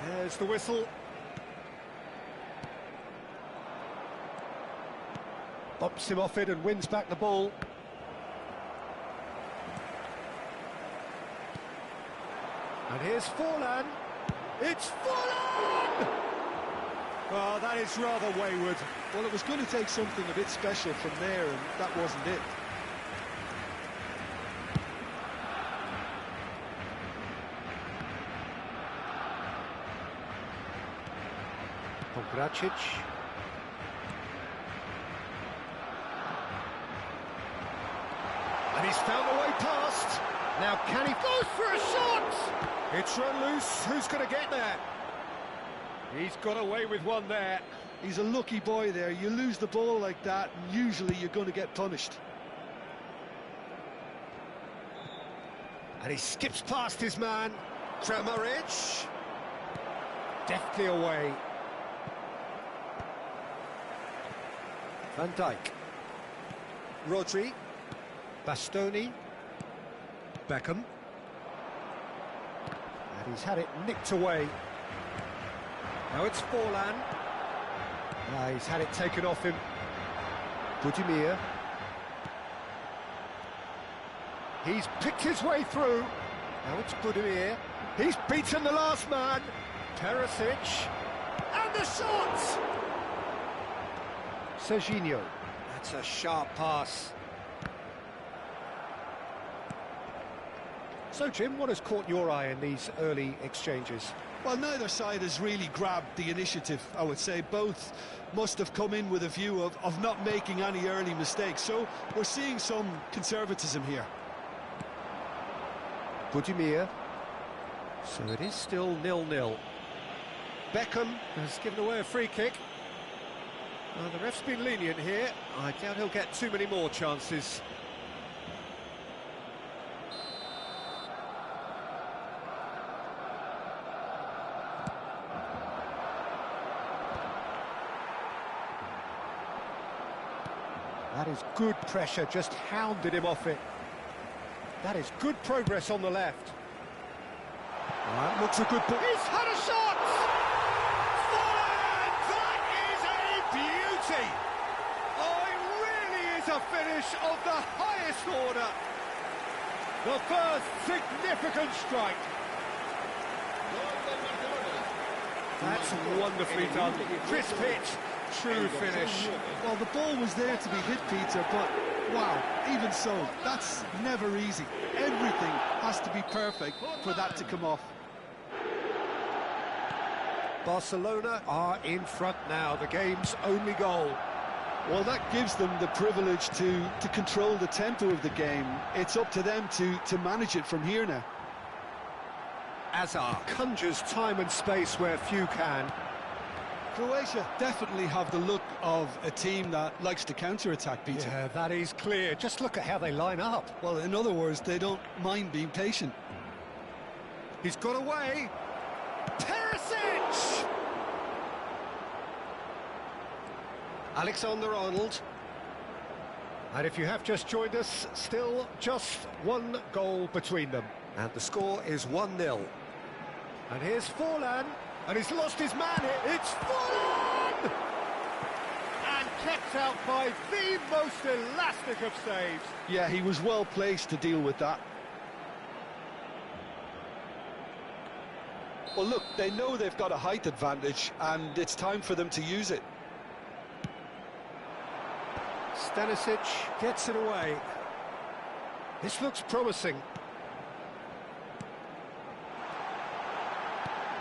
There's the whistle. Bumps him off it and wins back the ball. And here's Forlan. It's Forlan! Oh, that is rather wayward. Well, it was going to take something a bit special from there, and that wasn't it. Gracic. And he's found the way past. Now can he go for a shot? It's run loose. Who's going to get there? He's got away with one there. He's a lucky boy there. You lose the ball like that, and usually you're going to get punished. And he skips past his man. Kramaric. Deftly away. Van Dijk, Rodri, Bastoni, Beckham, and he's had it nicked away. Now it's Forlan, He's had it taken off him. Budimir. He's picked his way through. Now it's Budimir. He's beaten the last man. Perisic. And the shot! Serginho. That's a sharp pass. So, Jim, what has caught your eye in these early exchanges? Well, neither side has really grabbed the initiative, I would say. Both must have come in with a view of not making any early mistakes. So we're seeing some conservatism here. Budimir. So it is still 0-0. Beckham has given away a free kick. The ref's been lenient here. I doubt he'll get too many more chances. That is good pressure, just hounded him off it. That is good progress on the left. That looks a good ball. He's had a shot! Fire! That is a beauty! Oh, it really is a finish of the highest order. The first significant strike. That's wonderfully done. Crisp hit, true finish. Well, the ball was there to be hit, Peter, but wow, even so, that's never easy. Everything has to be perfect for that to come off. Barcelona are in front now, the game's only goal. Well, that gives them the privilege to control the tempo of the game. It's up to them to manage it from here now. Azar conjures time and space where few can. Croatia definitely have the look of a team that likes to counter-attack, Peter. Yeah, that is clear. Just look at how they line up. Well, in other words, they don't mind being patient. He's got away. Perisic! Alexander-Arnold. And if you have just joined us, still just one goal between them. And the score is 1-0. And here's Forlan. And he's lost his man here. It's Forlan! And kept out by the most elastic of saves. Yeah, he was well placed to deal with that. Well, look, they know they've got a height advantage, and it's time for them to use it. Stanisic gets it away. This looks promising.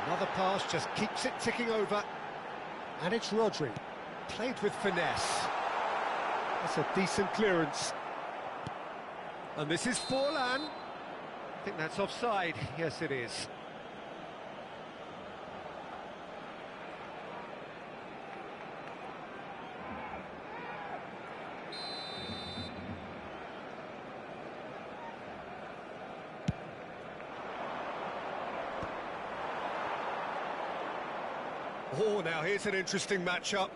Another pass just keeps it ticking over. And it's Rodri. Played with finesse. That's a decent clearance. And this is Forlan. I think that's offside. Yes, it is. Oh, now here's an interesting matchup.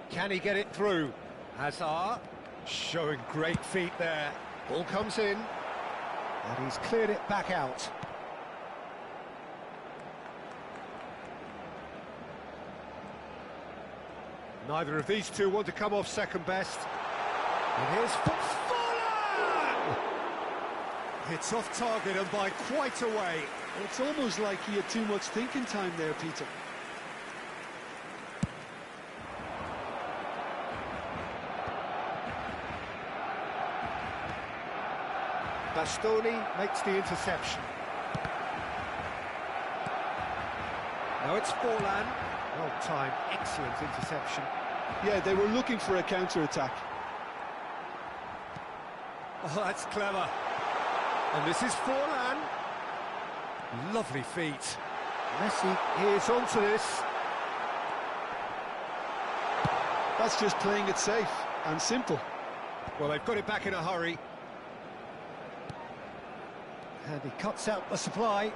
Can he get it through? Hazard showing great feet there. Ball comes in, and he's cleared it back out. Neither of these two want to come off second best. And here's Forlan! It's off target and by quite a way. It's almost like he had too much thinking time there, Peter. Bastoni makes the interception. Now it's Forlan. Well timed, excellent interception. Yeah, they were looking for a counter-attack. Oh, that's clever. And this is Forlan. Lovely feet. Messi is onto this. That's just playing it safe and simple. Well, they've got it back in a hurry. And he cuts out the supply.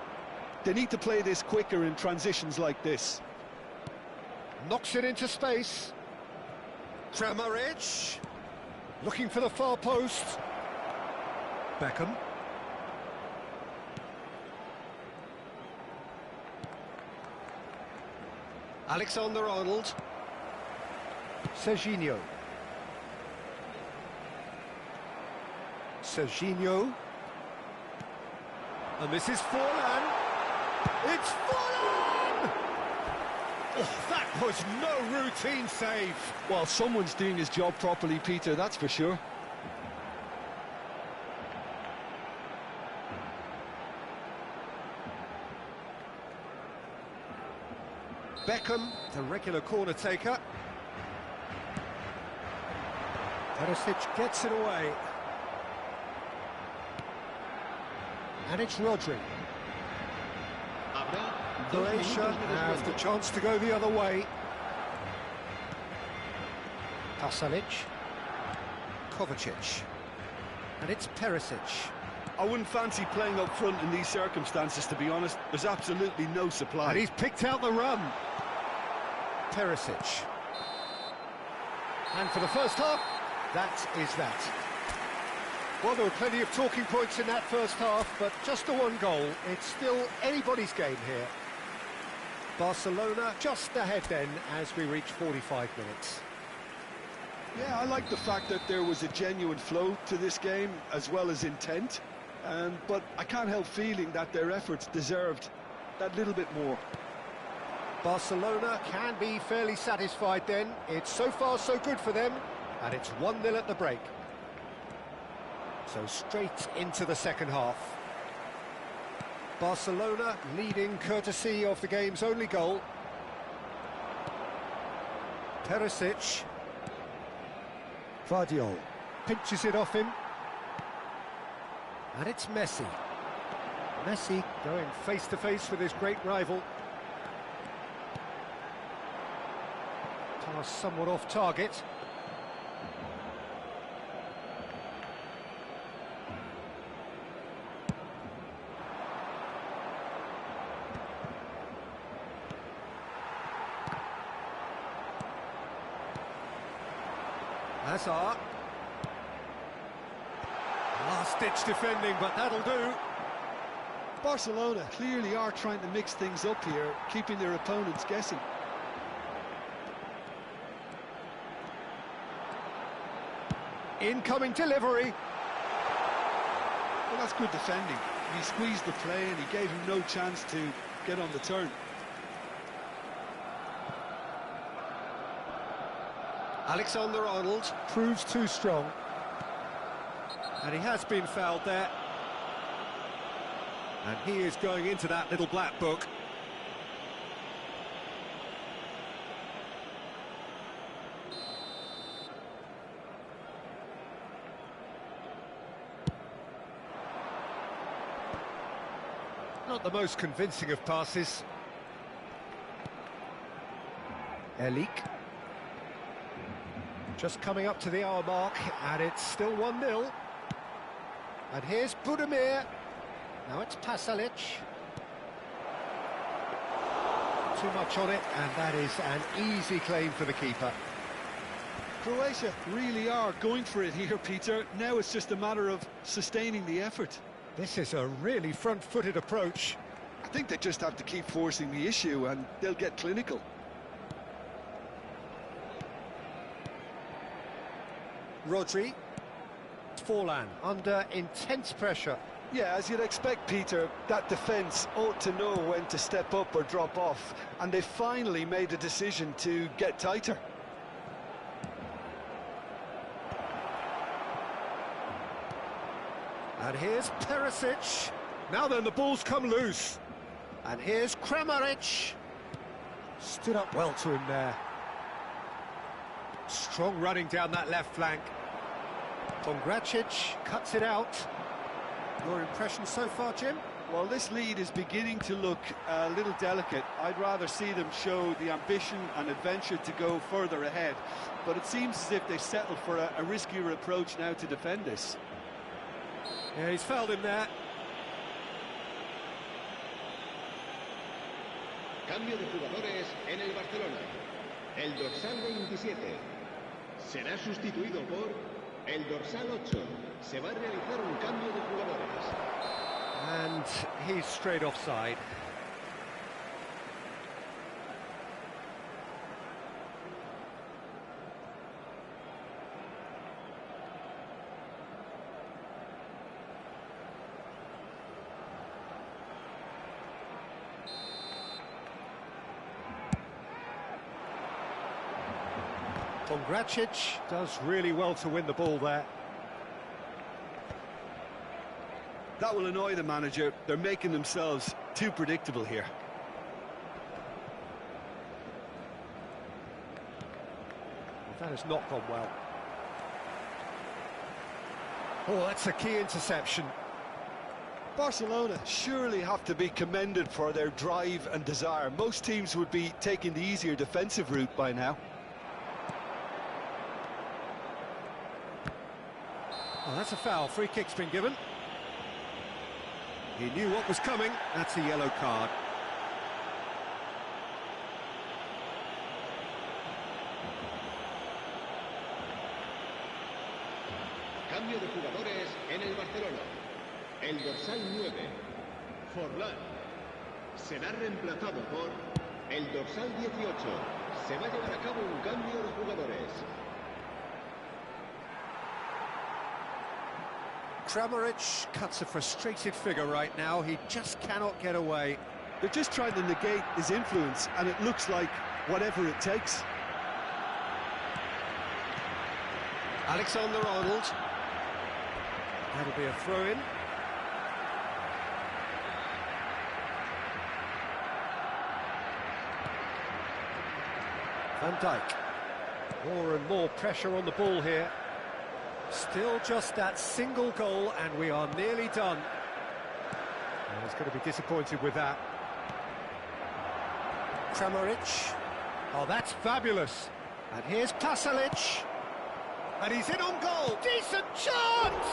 They need to play this quicker in transitions like this. Knocks it into space. Kramaric. Looking for the far post. Beckham. Alexander-Arnold. Serginho. Serginho. And this is Forlan. It's Forlan! Oh, that was no routine save. Well, someone's doing his job properly, Peter, that's for sure. Beckham, the regular corner taker. Perisic gets it away. And it's Rodri. Croatia have the chance to go the other way. Pasalic. Kovacic. And it's Perisic. I wouldn't fancy playing up front in these circumstances, to be honest. There's absolutely no supply. And he's picked out the run. Perisic. And for the first half, that is that. Well, there were plenty of talking points in that first half, but just the one goal. It's still anybody's game here. Barcelona just ahead then as we reach 45 minutes. Yeah, I like the fact that there was a genuine flow to this game, as well as intent. But I can't help feeling that their efforts deserved that little bit more. Barcelona can be fairly satisfied then. It's so far so good for them, and it's 1-0 at the break. So straight into the second half. Barcelona leading courtesy of the game's only goal. Perisic. Vardiol pinches it off him. And it's Messi. Messi going face-to-face with his great rival. Pass somewhat off target. Hazard. Last-ditch defending, but that'll do. Barcelona clearly are trying to mix things up here, keeping their opponents guessing. Incoming delivery. Well, that's good defending. He squeezed the play and he gave him no chance to get on the turn. Alexander-Arnold proves too strong. And he has been fouled there. And he is going into that little black book. Not the most convincing of passes. Elik. Just coming up to the hour mark, and it's still 1-0. And here's Budimir. Now it's Pasalic. Too much on it, and that is an easy claim for the keeper. Croatia really are going for it here, Peter. Now it's just a matter of sustaining the effort. This is a really front-footed approach. I think they just have to keep forcing the issue and they'll get clinical. Rodri. Forlan under intense pressure. Yeah, as you'd expect, Peter, that defence ought to know when to step up or drop off, and they finally made a decision to get tighter. And here's Perisic. Now then, the ball's come loose. And here's Kramaric. Stood up well to him there. Strong running down that left flank. Pongracic cuts it out. Your impression so far, Jim? Well, this lead is beginning to look a little delicate. I'd rather see them show the ambition and adventure to go further ahead. But it seems as if they settled for a riskier approach now to defend this. Yeah, he's fouled him there. Cambio de jugadores en el Barcelona. El dorsal 27 será sustituido por el dorsal 8. Se va a realizar un cambio de jugadores. And he's straight offside. Pongracic does really well to win the ball there. That will annoy the manager. They're making themselves too predictable here. That has not gone well. Oh, that's a key interception. Barcelona surely have to be commended for their drive and desire. Most teams would be taking the easier defensive route by now. Oh, that's a foul. Free kick's been given. He knew what was coming. That's a yellow card. Cambio de jugadores en el Barcelona. El dorsal 9, Forlán, será reemplazado por el dorsal 18. Se va a llevar a cabo un cambio de jugadores. Kramaric cuts a frustrated figure right now. He just cannot get away. They're just trying to negate his influence, and it looks like whatever it takes. Alexander-Arnold. That'll be a throw-in. Van Dijk. More and more pressure on the ball here. Still just that single goal, and we are nearly done. And he's going to be disappointed with that. Kramaric. Oh, that's fabulous. And here's Pasalic. And he's in on goal. Decent chance!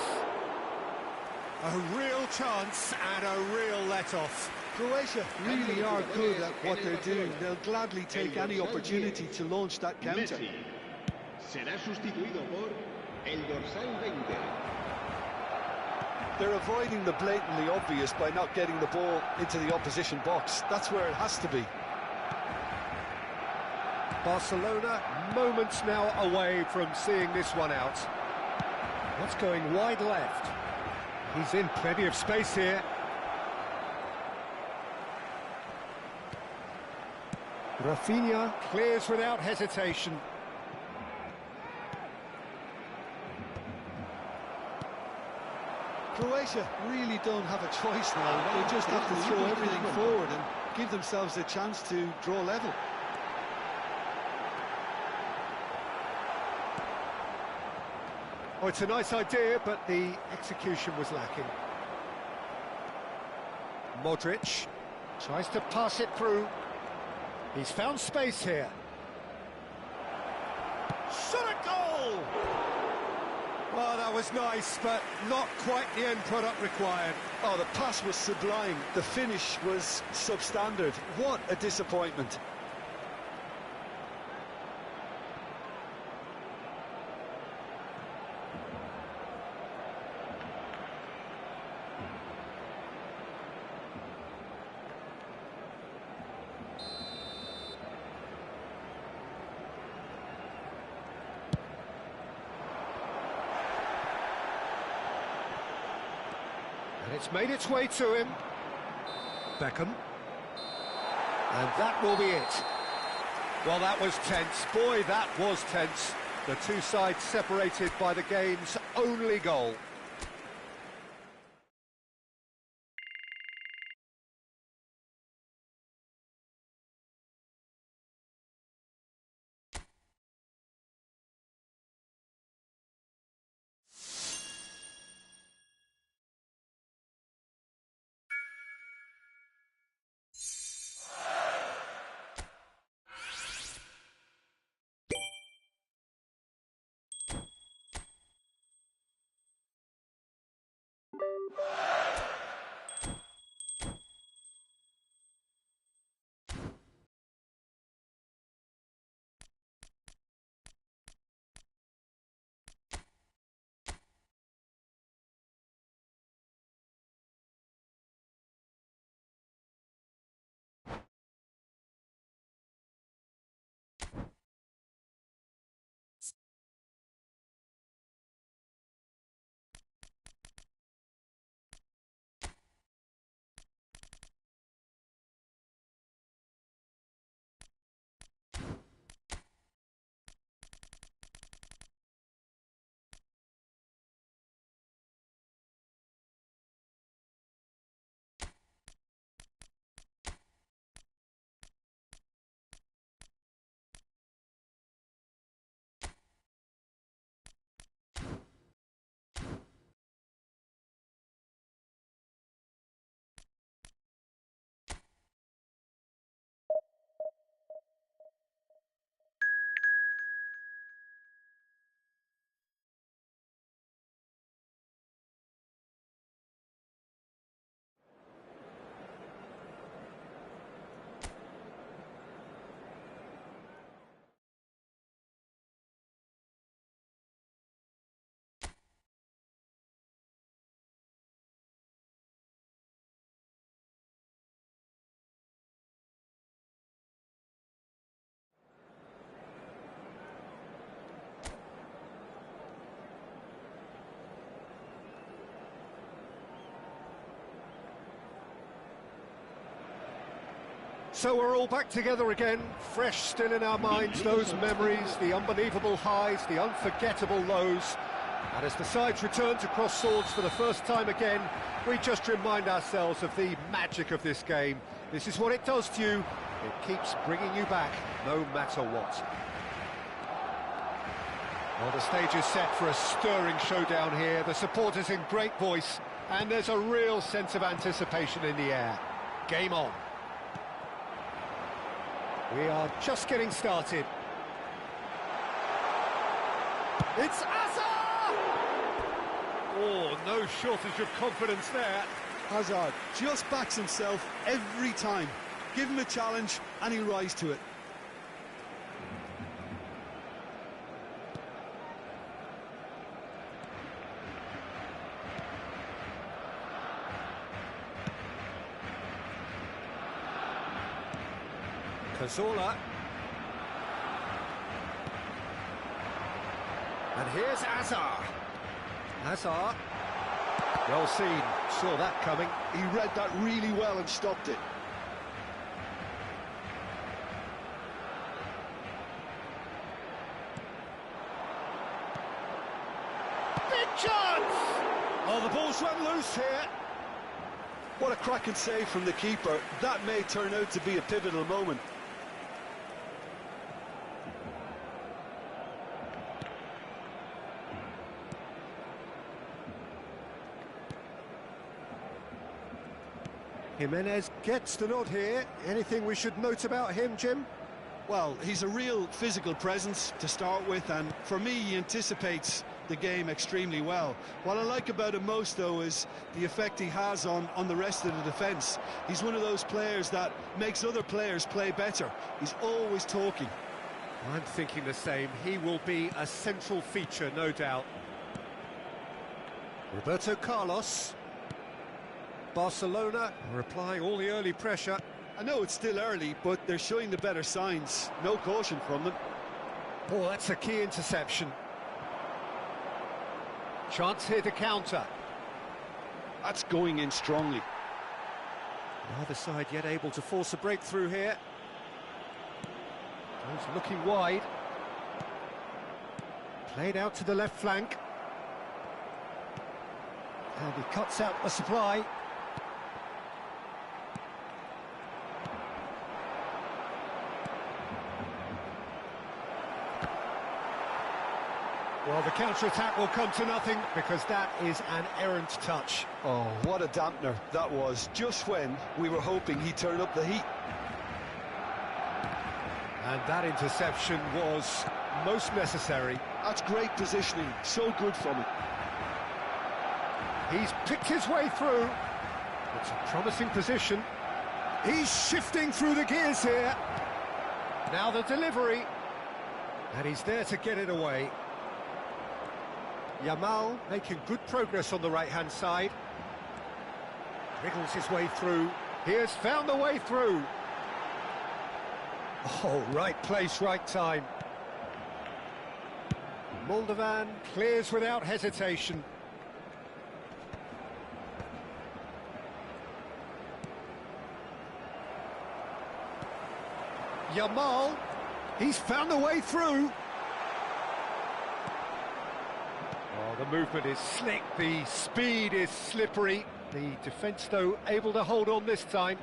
A real chance and a real let-off. Croatia really are good at what they're doing. They'll gladly take any opportunity to launch that counter. Messi será sustituido por el dorsal 20. They're avoiding the blatantly obvious by not getting the ball into the opposition box. That's where it has to be. Barcelona moments now away from seeing this one out. What's going wide left? He's in plenty of space here. Rafinha clears without hesitation. Croatia really don't have a choice now. They just have to throw everything forward and give themselves a chance to draw level. Oh, it's a nice idea, but the execution was lacking. Modric tries to pass it through. He's found space here. Shot a goal! Well, that was nice, but not quite the end product required. Oh, the pass was sublime. The finish was substandard. What a disappointment. And it's made its way to him. Beckham. And that will be it. Well, that was tense. Boy, that was tense. The two sides separated by the game's only goal. So we're all back together again, fresh still in our minds, those memories, the unbelievable highs, the unforgettable lows. And as the sides return to cross swords for the first time again, we just remind ourselves of the magic of this game. This is what it does to you. It keeps bringing you back, no matter what. Well, the stage is set for a stirring showdown here. The supporters in great voice, and there's a real sense of anticipation in the air. Game on. We are just getting started. It's Hazard! Oh, no shortage of confidence there. Hazard just backs himself every time. Give him a challenge and he'll rise to it. Cazorla. And here's Hazard. Hazard. Well seen. Saw that coming. He read that really well and stopped it. Big chance! Oh, the ball's run loose here. What a cracking save from the keeper. That may turn out to be a pivotal moment. Jimenez gets the nod here. Anything we should note about him, Jim? Well, he's a real physical presence to start with, and for me, he anticipates the game extremely well. What I like about him most, though, is the effect he has on the rest of the defence. He's one of those players that makes other players play better. He's always talking. I'm thinking the same. He will be a central feature, no doubt. Roberto Carlos. Barcelona are applying all the early pressure. I know it's still early, but they're showing the better signs. No caution from them. Oh, that's a key interception. Chance here to counter. That's going in strongly. Neither side yet able to force a breakthrough here. Goes looking wide. Played out to the left flank. And he cuts out the supply. Well, the counter-attack will come to nothing because that is an errant touch. Oh, what a dampener that was, just when we were hoping he'd turn up the heat. And that interception was most necessary. That's great positioning, so good from him. He's picked his way through. It's a promising position. He's shifting through the gears here. Now the delivery. And he's there to get it away. Yamal making good progress on the right-hand side. Wriggles his way through. He has found the way through. Oh, right place, right time. Moldovan clears without hesitation. Yamal, he's found the way through. Oh, the movement is slick, the speed is slippery. The defence, though, able to hold on this time.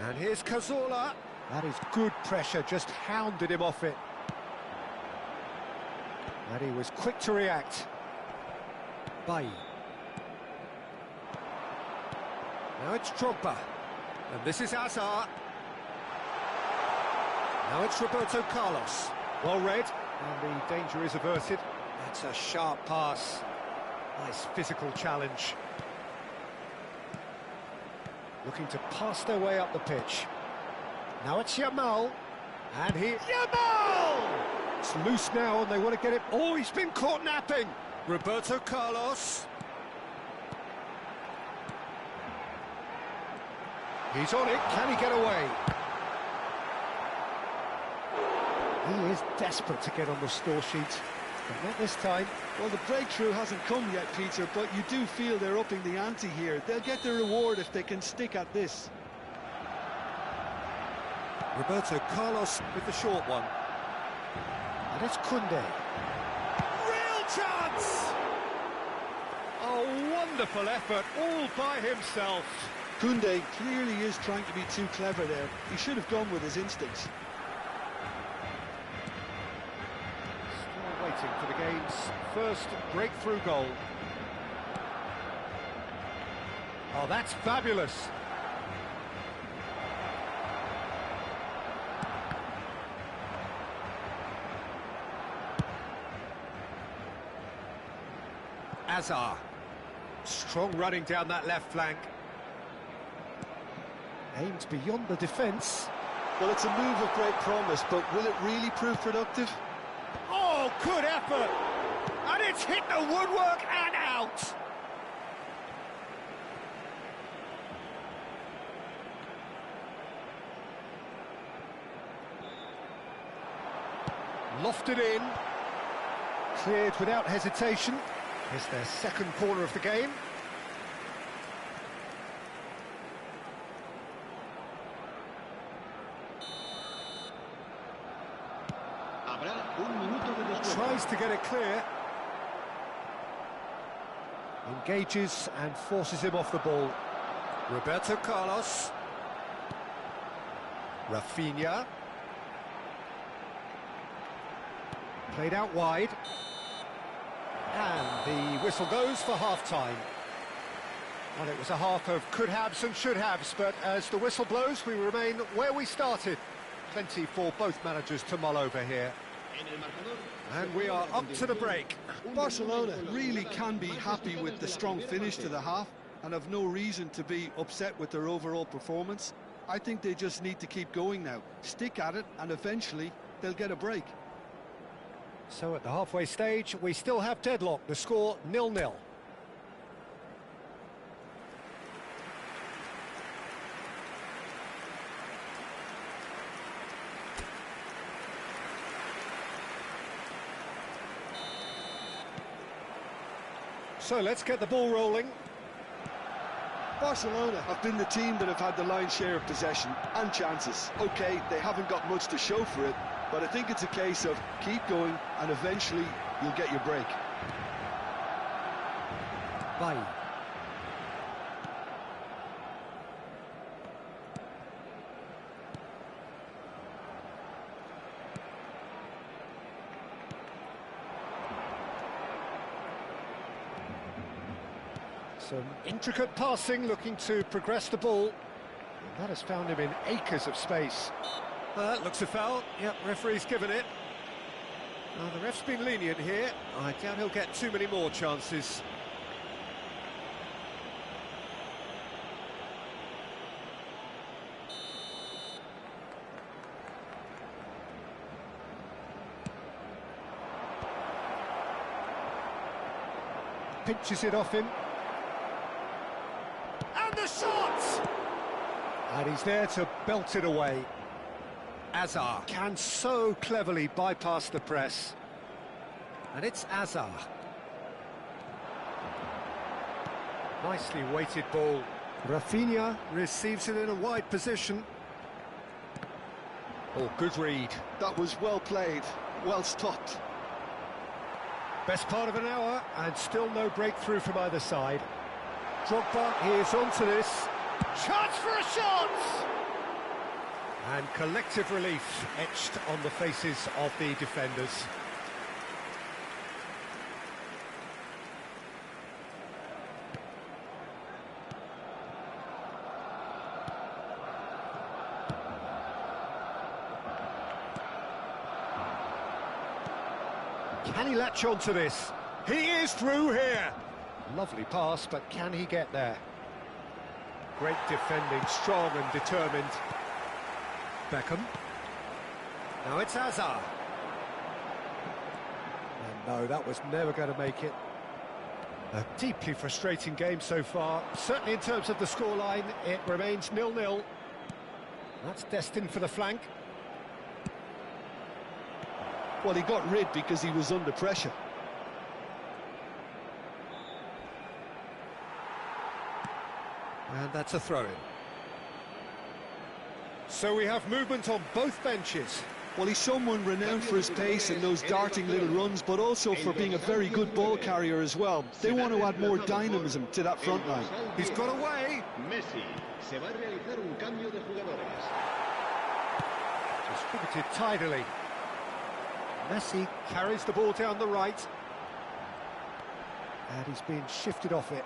And here's Cazorla. That is good pressure, just hounded him off it. And he was quick to react. Bailly. Now it's Drogba. And this is Hazard. Now it's Roberto Carlos. Well read, and the danger is averted. That's a sharp pass. Nice physical challenge. Looking to pass their way up the pitch. Now it's Yamal. And he... Yamal! It's loose now, and they want to get it... Oh, he's been caught napping. Roberto Carlos. He's on it. Can he get away? He is desperate to get on the score sheet, but not this time. Well, the breakthrough hasn't come yet, Peter, but you do feel they're upping the ante here. They'll get the reward if they can stick at this. Roberto Carlos with the short one. And it's Koundé. Real chance! A wonderful effort, all by himself. Koundé clearly is trying to be too clever there. He should have gone with his instincts. Still waiting for the game's first breakthrough goal. Oh, that's fabulous. Azar. Strong running down that left flank. Aimed beyond the defence. Well, it's a move of great promise, but will it really prove productive? Oh, good effort! And it's hit the woodwork and out! Lofted in. Cleared without hesitation. It's their second corner of the game. Tries to get it clear. Engages and forces him off the ball. Roberto Carlos. Rafinha. Played out wide. And the whistle goes for half-time. Well, it was a half of could-haves and should-haves, but as the whistle blows, we remain where we started. Plenty for both managers to mull over here. And we are up to the break. Barcelona really can be happy with the strong finish to the half and have no reason to be upset with their overall performance. I think they just need to keep going now, stick at it, and eventually they'll get a break. So at the halfway stage, we still have deadlock. The score 0-0. So let's get the ball rolling. Barcelona have been the team that have had the lion's share of possession and chances. Okay, they haven't got much to show for it, but I think it's a case of keep going and eventually you'll get your break. Bye. Some intricate passing, looking to progress the ball. And that has found him in acres of space. Looks a foul. Yep, referee's given it. The ref's been lenient here. I doubt he'll get too many more chances. Pinches it off him. And the shot! And he's there to belt it away. Azar can so cleverly bypass the press. And it's Azar. Nicely weighted ball. Rafinha receives it in a wide position. Oh, good read. That was well played, well stopped. Best part of an hour, and still no breakthrough from either side. Drogba, he is onto this. Chance for a shot! And collective relief etched on the faces of the defenders. Can he latch on to this? He is through here! Lovely pass, but can he get there? Great defending, strong and determined. Beckham. Now it's Azar. And no, that was never going to make it. A deeply frustrating game so far. Certainly in terms of the scoreline, it remains 0-0. That's destined for the flank. Well, he got rid because he was under pressure. And that's a throw-in. So we have movement on both benches. Well, he's someone renowned for his pace and those darting little runs, but also for being a very good ball carrier as well. They want to add more dynamism to that front line. He's got away. Messi. Se va a realizar un cambio de jugadores. Distributed tidily. Messi carries the ball down the right. And he's being shifted off it.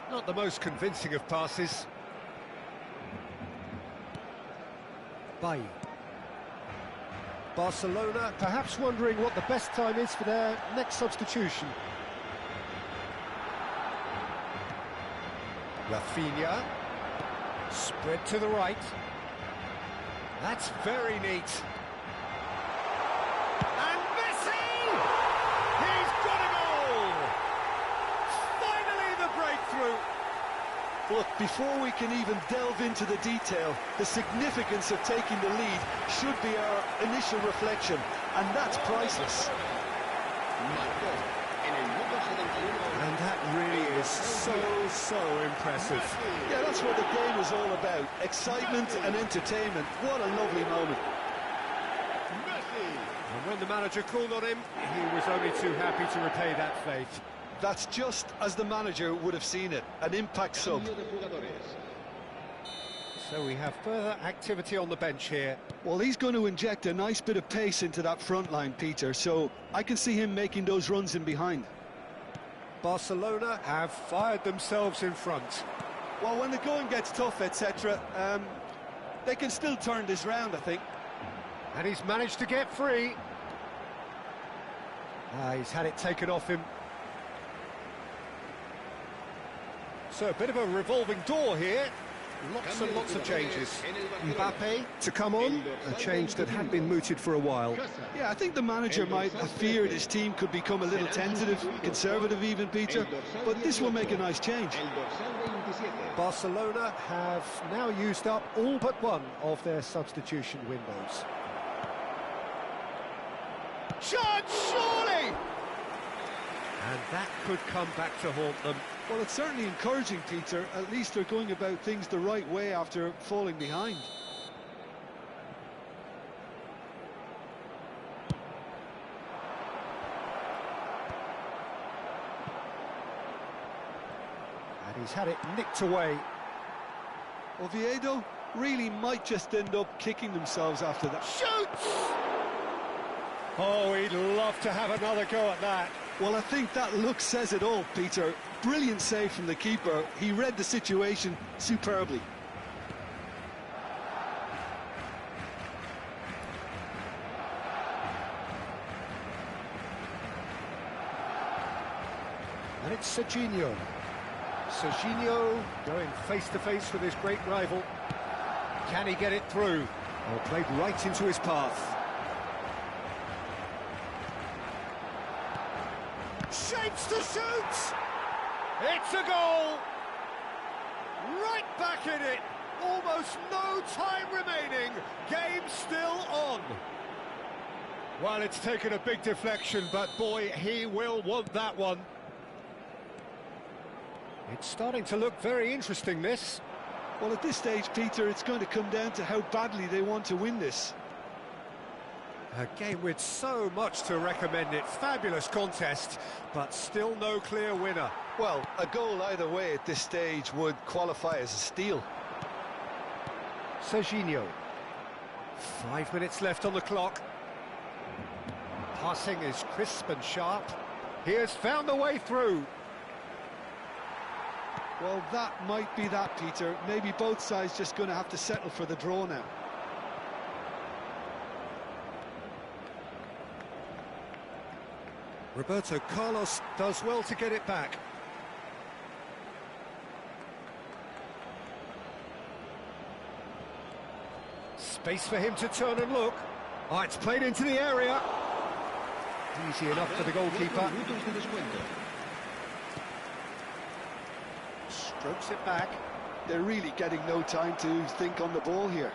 Not the most convincing of passes. Bailly. Barcelona perhaps wondering what the best time is for their next substitution. Rafinha. Spread to the right. That's very neat. And Messi! He's got a goal! Finally the breakthrough! Look, before we can even delve into the detail, the significance of taking the lead should be our initial reflection, and that's priceless. And that really is so impressive. Yeah, that's what the game is all about. Excitement and entertainment. What a lovely moment. And when the manager called on him, he was only too happy to repay that faith. That's just as the manager would have seen it, an impact sub. So we have further activity on the bench here. Well, he's going to inject a nice bit of pace into that front line, Peter, so I can see him making those runs in behind. Barcelona have fired themselves in front. Well, when the going gets tough, etc., they can still turn this round, I think. And he's managed to get free. He's had it taken off him. So a bit of a revolving door here. Lots and lots of changes. Mbappe to come on, a change that had been mooted for a while. Yeah, I think the manager might have feared his team could become a little tentative, conservative even, Peter, but this will make a nice change. Barcelona have now used up all but one of their substitution windows. Shot, surely! And that could come back to haunt them. Well, it's certainly encouraging, Peter. At least they're going about things the right way after falling behind. And he's had it nicked away. Oviedo really might just end up kicking themselves after that. Shoots! Oh, he'd love to have another go at that. Well, I think that look says it all, Peter. Brilliant save from the keeper. He read the situation superbly. And it's Serginho. Serginho going face-to-face with his great rival. Can he get it through? Oh, played right into his path. Shapes to shoot! It's a goal! Right back in it! Almost no time remaining. Game still on. Well, it's taken a big deflection, but boy, he will want that one. It's starting to look very interesting, this. Well, at this stage, Peter, it's going to come down to how badly they want to win this. A game with so much to recommend it. Fabulous contest, but still no clear winner. Well, a goal either way at this stage would qualify as a steal. Serginho. 5 minutes left on the clock. Passing is crisp and sharp. He has found the way through. Well, that might be that, Peter. Maybe both sides just going to have to settle for the draw now. Roberto Carlos does well to get it back. Space for him to turn and look. Oh, it's played into the area. Easy enough for the goalkeeper. Strokes it back. They're really getting no time to think on the ball here.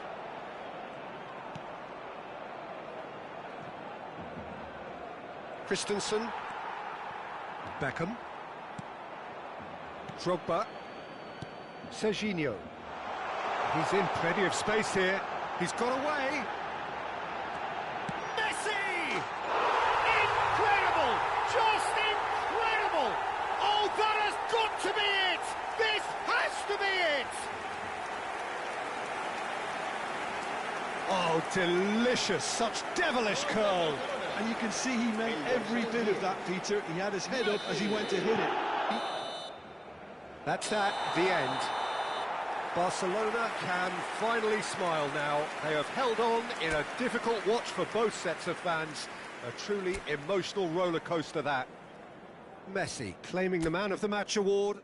Christensen. Beckham. Drogba. Serginho. He's in plenty of space here. He's got away. Messi! Incredible! Just incredible! Oh, that has got to be it! This has to be it! Oh, delicious! Such devilish curl! And you can see he meant every bit of that, Peter. He had his head up as he went to hit it. That's that, the end. Barcelona can finally smile now. They have held on in a difficult watch for both sets of fans. A truly emotional roller coaster, that. Messi claiming the Man of the Match award.